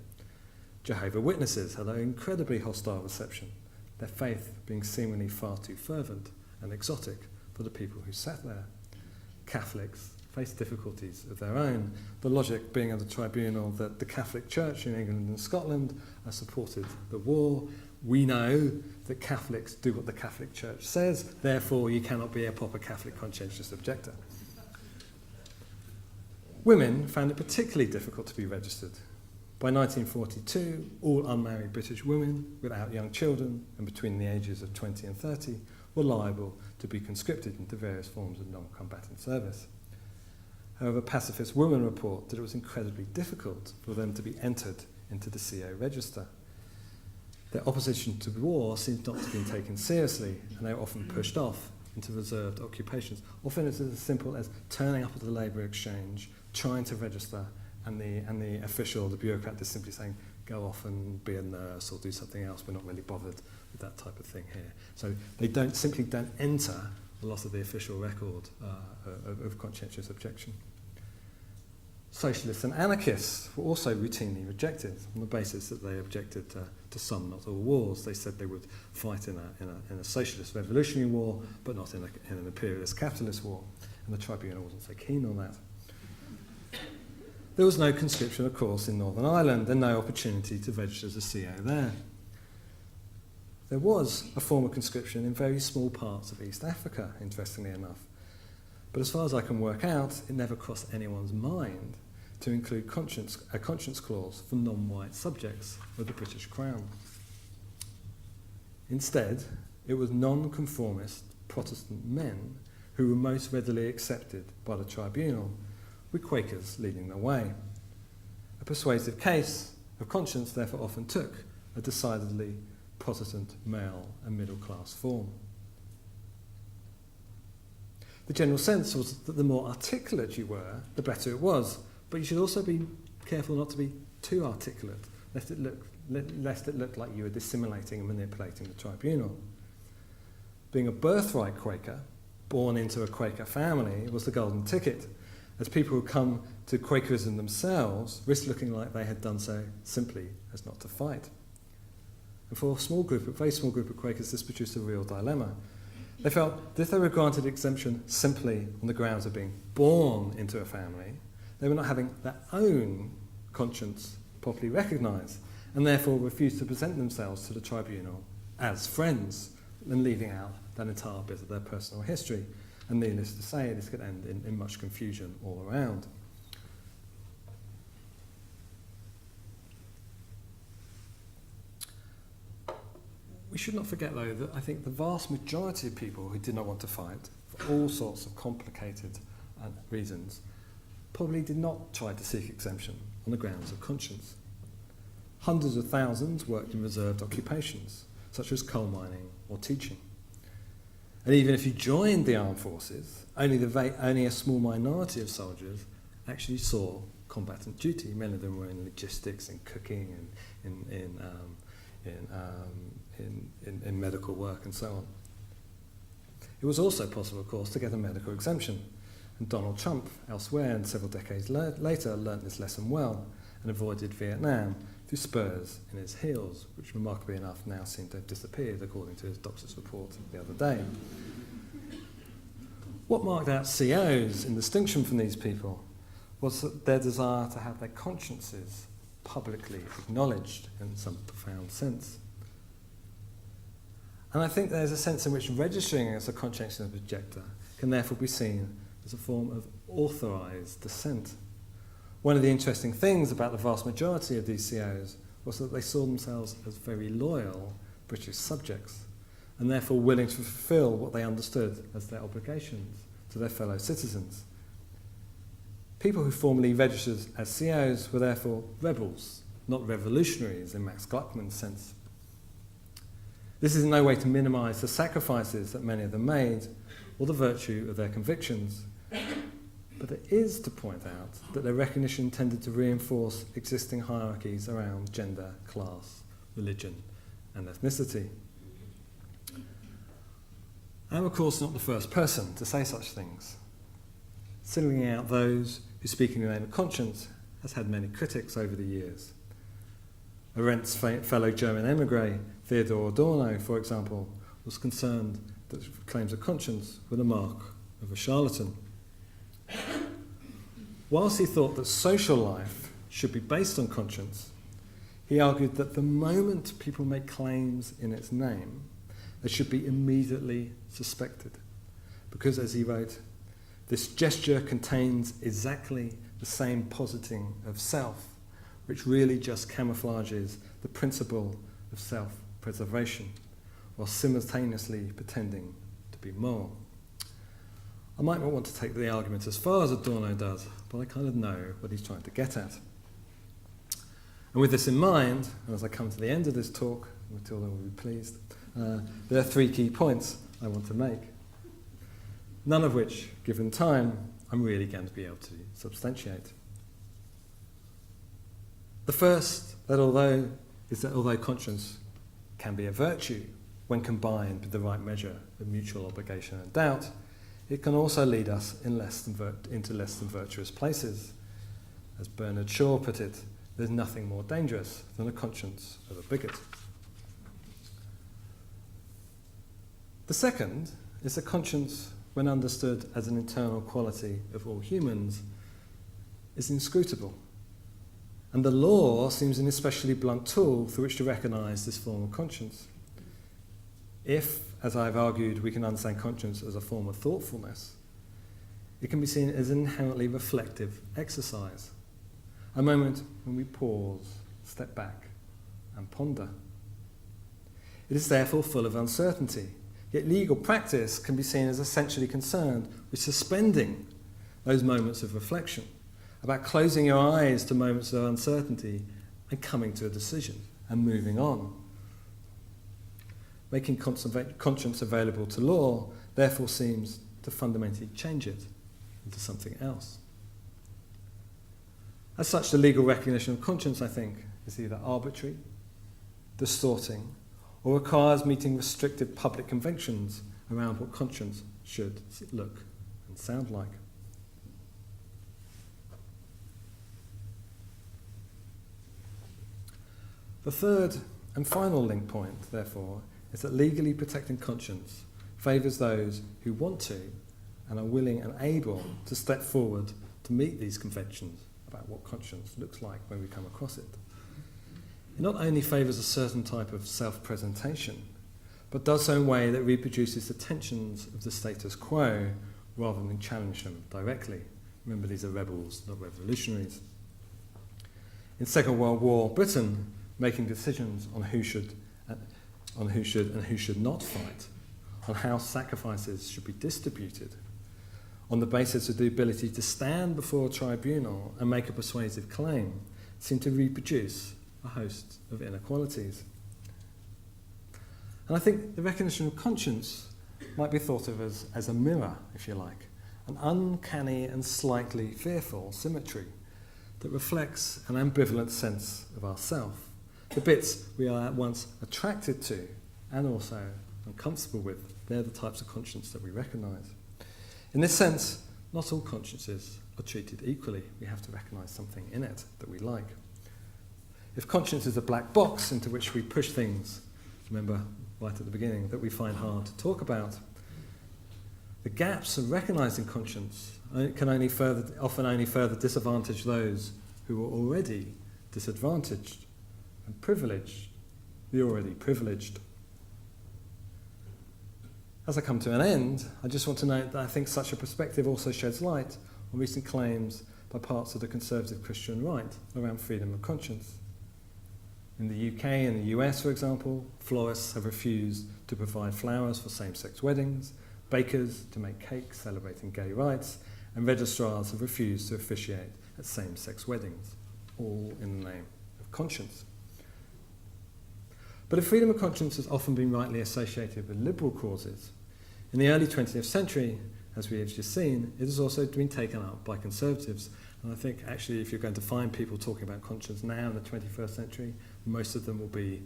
Jehovah's Witnesses had an incredibly hostile reception, their faith being seemingly far too fervent and exotic for the people who sat there. Catholics faced difficulties of their own, the logic being at the tribunal that the Catholic Church in England and Scotland supported the war. We know that Catholics do what the Catholic Church says, therefore you cannot be a proper Catholic conscientious objector. Women found it particularly difficult to be registered. By 1942, all unmarried British women without young children and between the ages of 20 and 30 were liable to be conscripted into various forms of non-combatant service. However, pacifist women report that it was incredibly difficult for them to be entered into the CO register. Their opposition to the war seems not to have been taken seriously, and they were often pushed off into reserved occupations. Often it's as simple as turning up at the labour exchange, trying to register, and the official, the bureaucrat, is simply saying, go off and be a nurse or do something else. We're not really bothered with that type of thing here. So they simply don't enter a lot of the official record of conscientious objection. Socialists and anarchists were also routinely rejected on the basis that they objected to some, not all, wars. They said they would fight in a socialist revolutionary war, but not in an imperialist capitalist war, and the tribunal wasn't so keen on that. There was no conscription, of course, in Northern Ireland, and no opportunity to register as a CO there. There was a form of conscription in very small parts of East Africa, interestingly enough. But as far as I can work out, it never crossed anyone's mind to include a conscience clause for non-white subjects of the British Crown. Instead, it was non-conformist Protestant men who were most readily accepted by the tribunal, with Quakers leading the way. A persuasive case of conscience therefore often took a decidedly Protestant male and middle class form. The general sense was that the more articulate you were, the better it was, but you should also be careful not to be too articulate, lest it looked like you were dissimulating and manipulating the tribunal. Being a birthright Quaker, born into a Quaker family, was the golden ticket, as people who come to Quakerism themselves risked looking like they had done so simply as not to fight. And for a very small group of Quakers, this produced a real dilemma. They felt that if they were granted exemption simply on the grounds of being born into a family, they were not having their own conscience properly recognised, and therefore refused to present themselves to the tribunal as friends, and leaving out that entire bit of their personal history. And needless to say, this could end in much confusion all around. We should not forget, though, that I think the vast majority of people who did not want to fight, for all sorts of complicated reasons, probably did not try to seek exemption on the grounds of conscience. Hundreds of thousands worked in reserved occupations, such as coal mining or teaching. And even if you joined the armed forces, only a small minority of soldiers actually saw combatant duty. Many of them were in logistics and cooking and in medical work and so on. It was also possible, of course, to get a medical exemption. And Donald Trump, elsewhere and several decades later, learnt this lesson well and avoided Vietnam through spurs in his heels, which remarkably enough now seem to have disappeared, according to his doctor's report the other day. What marked out COs in distinction from these people was their desire to have their consciences publicly acknowledged in some profound sense. And I think there's a sense in which registering as a conscientious objector can therefore be seen as a form of authorized dissent. One of the interesting things about the vast majority of these COs was that they saw themselves as very loyal British subjects, and therefore willing to fulfil what they understood as their obligations to their fellow citizens. People who formerly registered as COs were therefore rebels, not revolutionaries in Max Gluckman's sense. This is no way to minimise the sacrifices that many of them made or the virtue of their convictions, but it is to point out that their recognition tended to reinforce existing hierarchies around gender, class, religion and ethnicity. I'm of course not the first person to say such things. Singling out those who speak in the name of conscience has had many critics over the years. Arendt's fellow German emigre, Theodor Adorno, for example, was concerned that claims of conscience were the mark of a charlatan. Whilst he thought that social life should be based on conscience, he argued that the moment people make claims in its name, they should be immediately suspected. Because, as he wrote, this gesture contains exactly the same positing of self, which really just camouflages the principle of self-preservation, while simultaneously pretending to be moral. I might not want to take the argument as far as Adorno does, but I kind of know what he's trying to get at. And with this in mind, and as I come to the end of this talk, Matilda will be pleased, there are three key points I want to make, none of which, given time, I'm really going to be able to substantiate. The first, is that although conscience can be a virtue when combined with the right measure of mutual obligation and doubt, it can also lead us into less than virtuous places. As Bernard Shaw put it, there's nothing more dangerous than a conscience of a bigot. The second is that conscience, when understood as an internal quality of all humans, is inscrutable. And the law seems an especially blunt tool through which to recognise this form of conscience. If, as I've argued, we can understand conscience as a form of thoughtfulness, it can be seen as an inherently reflective exercise, a moment when we pause, step back, and ponder. It is therefore full of uncertainty, yet legal practice can be seen as essentially concerned with suspending those moments of reflection, about closing your eyes to moments of uncertainty and coming to a decision and moving on. Making conscience available to law therefore seems to fundamentally change it into something else. As such, the legal recognition of conscience, I think, is either arbitrary, distorting, or requires meeting restrictive public conventions around what conscience should look and sound like. The third and final link point, therefore, is that legally protecting conscience favours those who want to and are willing and able to step forward to meet these conventions about what conscience looks like when we come across it. It not only favours a certain type of self-presentation, but does so in a way that reproduces the tensions of the status quo rather than challenge them directly. Remember, these are rebels, not revolutionaries. In Second World War Britain, making decisions on who should and who should not fight, on how sacrifices should be distributed, on the basis of the ability to stand before a tribunal and make a persuasive claim, seem to reproduce a host of inequalities. And I think the recognition of conscience might be thought of as a mirror, if you like, an uncanny and slightly fearful symmetry that reflects an ambivalent sense of ourself. The bits we are at once attracted to and also uncomfortable with, they're the types of conscience that we recognise. In this sense, not all consciences are treated equally. We have to recognise something in it that we like. If conscience is a black box into which we push things, remember right at the beginning, that we find hard to talk about, the gaps of recognising conscience can often only further disadvantage those who are already disadvantaged and privileged, the already privileged. As I come to an end, I just want to note that I think such a perspective also sheds light on recent claims by parts of the conservative Christian right around freedom of conscience. In the UK and the US, for example, florists have refused to provide flowers for same-sex weddings, bakers to make cakes celebrating gay rights, and registrars have refused to officiate at same-sex weddings, all in the name of conscience. But if freedom of conscience has often been rightly associated with liberal causes, in the early 20th century, as we have just seen, it has also been taken up by conservatives. And I think actually if you're going to find people talking about conscience now in the 21st century, most of them will be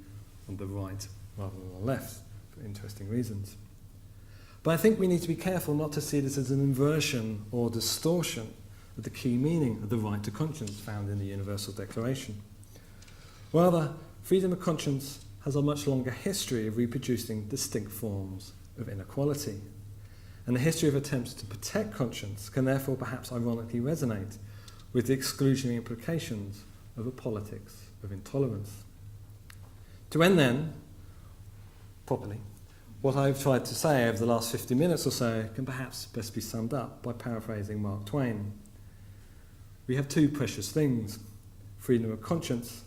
on the right rather than the left, for interesting reasons. But I think we need to be careful not to see this as an inversion or distortion of the key meaning of the right to conscience found in the Universal Declaration. Rather, freedom of conscience has a much longer history of reproducing distinct forms of inequality. And the history of attempts to protect conscience can therefore perhaps ironically resonate with the exclusionary implications of a politics of intolerance. To end then, properly, what I've tried to say over the last 50 minutes or so can perhaps best be summed up by paraphrasing Mark Twain. We have two precious things, freedom of conscience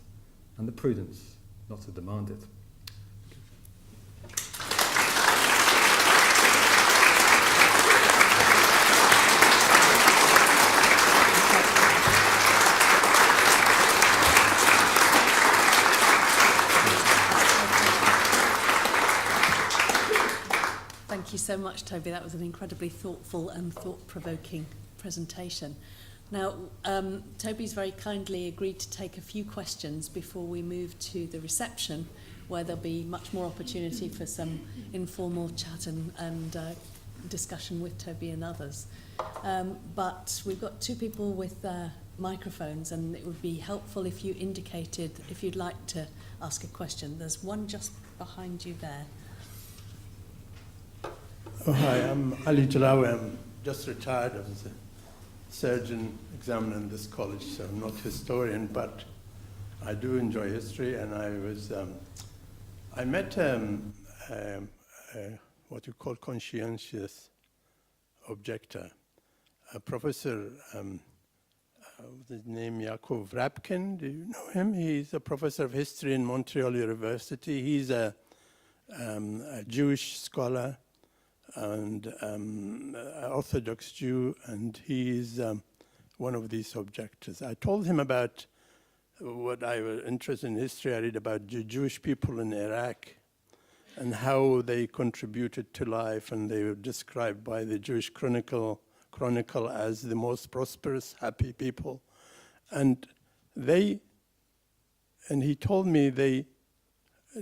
and the prudence not to demand it. Thank you so much, Toby. That was an incredibly thoughtful and thought-provoking presentation. Now, Toby's very kindly agreed to take a few questions before we move to the reception, where there'll be much more opportunity for some informal chat and discussion with Toby and others. But we've got two people with microphones, and it would be helpful if you indicated if you'd like to ask a question. There's one just behind you there. Oh, hi, I'm Ali Jalawi. I'm just retired as a surgeon examiner in this college, so I'm not a historian, but I do enjoy history. And I met what you call conscientious objector, a professor, his name Yakov Rabkin. Do you know him? He's a professor of history in Montreal University. He's a Jewish scholar and Orthodox Jew, and he's one of these objectors. I told him about what I was interested in history. I read about Jewish people in Iraq and how they contributed to life, and they were described by the Jewish Chronicle as the most prosperous, happy people. And he told me they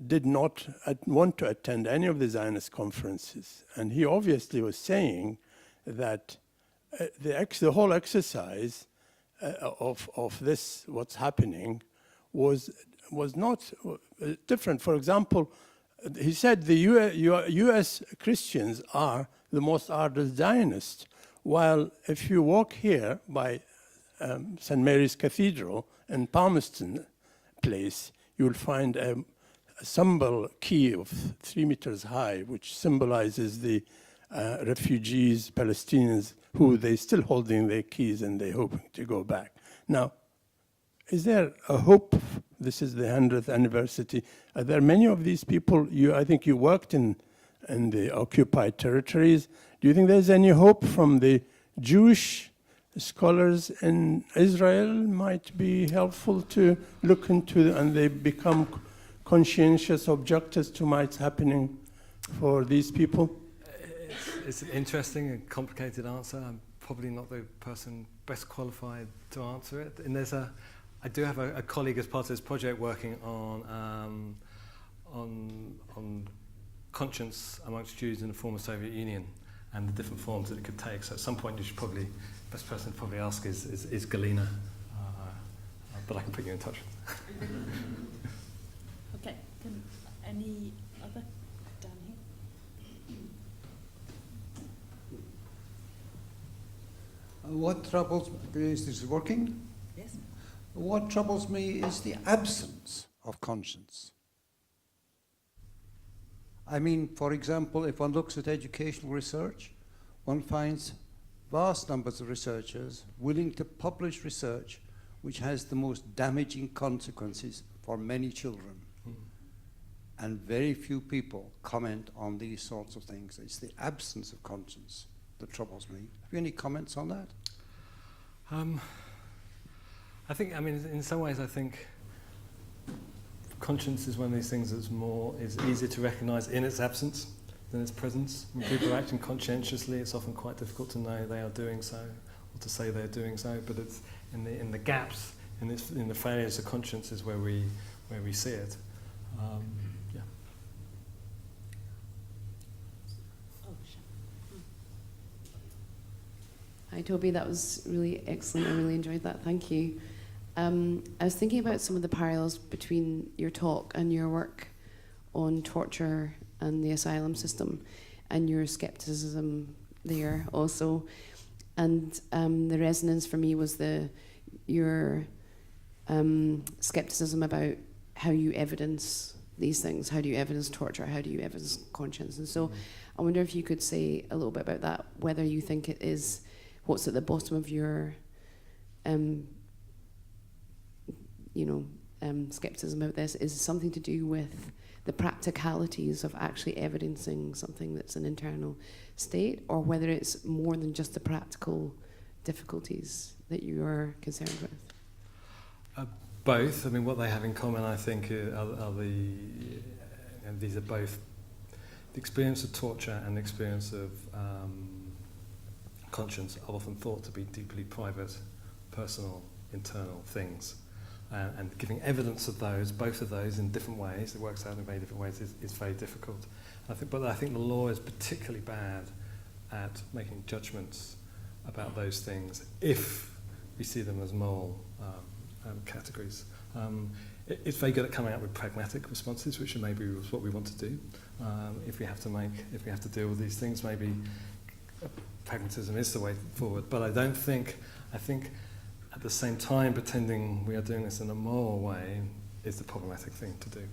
did not want to attend any of the Zionist conferences. And he obviously was saying that the whole exercise of this, what's happening, was not different. For example, he said the U.S. Christians are the most ardent Zionists, while if you walk here by St. Mary's Cathedral in Palmerston Place, you'll find a symbol key of 3 meters high, which symbolizes the refugees, Palestinians, who they still holding their keys and they're hoping to go back. Now, is there a hope? This is the 100th anniversary. Are there many of these people? I think you worked in the occupied territories. Do you think there's any hope from the Jewish scholars in Israel might be helpful to look into, and they become conscientious objectors to what's happening for these people? It's an interesting and complicated answer. I'm probably not the person best qualified to answer it. And I do have a colleague as part of this project working on conscience amongst Jews in the former Soviet Union and the different forms that it could take. So at some point, best person to probably ask is Galina, but I can put you in touch. Okay, any other down here? What troubles me, is this working? Yes. What troubles me is the absence of conscience. I mean, for example, if one looks at educational research, one finds vast numbers of researchers willing to publish research which has the most damaging consequences for many children. And very few people comment on these sorts of things. It's the absence of conscience that troubles me. Have you any comments on that? I think, I mean, in some ways, I think conscience is one of these things that's is easier to recognise in its absence than its presence. When people are acting conscientiously, it's often quite difficult to know they are doing so, or to say they're doing so. But it's in the gaps, in the failures of conscience, is where we see it. Yeah. Hi, Toby. That was really excellent. I really enjoyed that. Thank you. I was thinking about some of the parallels between your talk and your work on torture and the asylum system, and your skepticism there also. And the resonance for me was your skepticism about how you evidence these things. How do you evidence torture? How do you evidence conscience? And so I wonder if you could say a little bit about that, whether you think it is what's at the bottom of your skepticism about this is something to do with the practicalities of actually evidencing something that's an internal state, or whether it's more than just the practical difficulties that you are concerned with. Both. I mean, what they have in common, I think, these are both the experience of torture and the experience of conscience are often thought to be deeply private, personal, internal things. And giving evidence of those, both of those, in different ways, it works out in very different ways, is very difficult. But I think the law is particularly bad at making judgments about those things if we see them as moral categories. It's very good at coming up with pragmatic responses, which are maybe what we want to do. If we have to deal with these things, maybe pragmatism is the way forward. But I think at the same time, pretending we are doing this in a moral way is the problematic thing to do,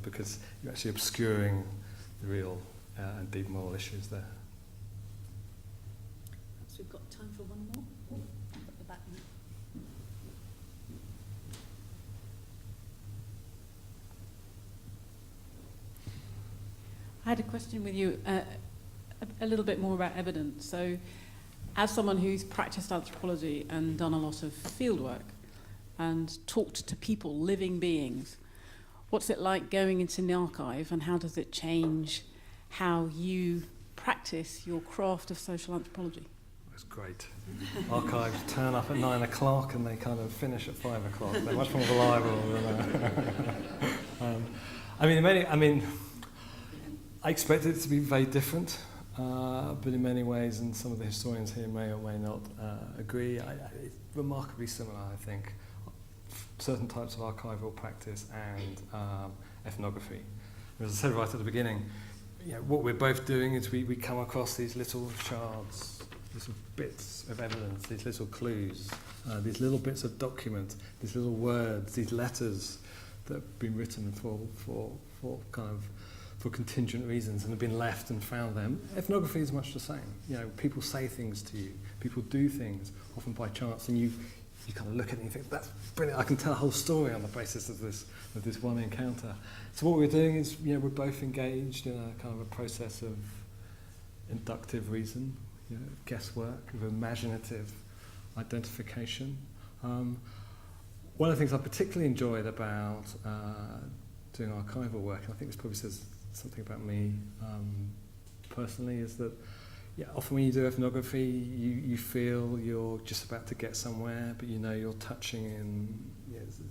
because you're actually obscuring the real and deep moral issues there. So we've got time for one more. At the back now. I had a question with you, a little bit more about evidence. So, as someone who's practiced anthropology and done a lot of field work and talked to people, living beings, what's it like going into an archive, and how does it change how you practice your craft of social anthropology? It's great. Archives turn up at 9 o'clock and they kind of finish at 5 o'clock. They're much more reliable than I expected it to be very different. But in many ways, and some of the historians here may or may not agree, it's remarkably similar, I think, certain types of archival practice and ethnography. As I said right at the beginning, what we're both doing is we come across these little shards, little bits of evidence, these little clues, these little bits of document, these little words, these letters that have been written for contingent reasons and have been left and found them. Ethnography is much the same. People say things to you, people do things, often by chance, and you kind of look at it and you think, that's brilliant, I can tell a whole story on the basis of this one encounter. So what we're doing is, we're both engaged in a kind of a process of inductive reason, guesswork, of imaginative identification. One of the things I particularly enjoyed about doing archival work, and I think this probably says something about me personally, is that often when you do ethnography, you feel you're just about to get somewhere, but you're touching in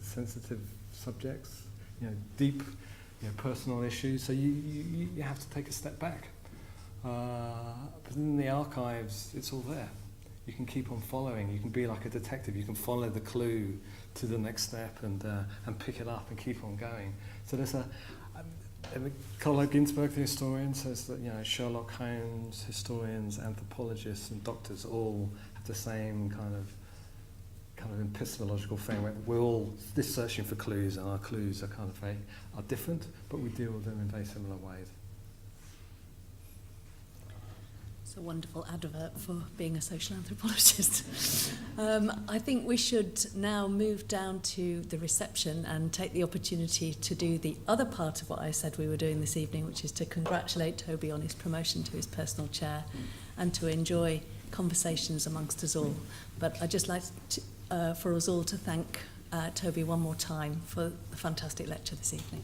sensitive subjects, deep, personal issues. So you have to take a step back. But in the archives, it's all there. You can keep on following. You can be like a detective. You can follow the clue to the next step and pick it up and keep on going. So there's Carlo Ginzburg, the historian, says that Sherlock Holmes, historians, anthropologists, and doctors all have the same kind of epistemological framework. We're all searching for clues, and our clues are different, but we deal with them in very similar ways. It's a wonderful advert for being a social anthropologist. I think we should now move down to the reception and take the opportunity to do the other part of what I said we were doing this evening, which is to congratulate Toby on his promotion to his personal chair and to enjoy conversations amongst us all. But I'd just like to, for us all to thank Toby one more time for the fantastic lecture this evening.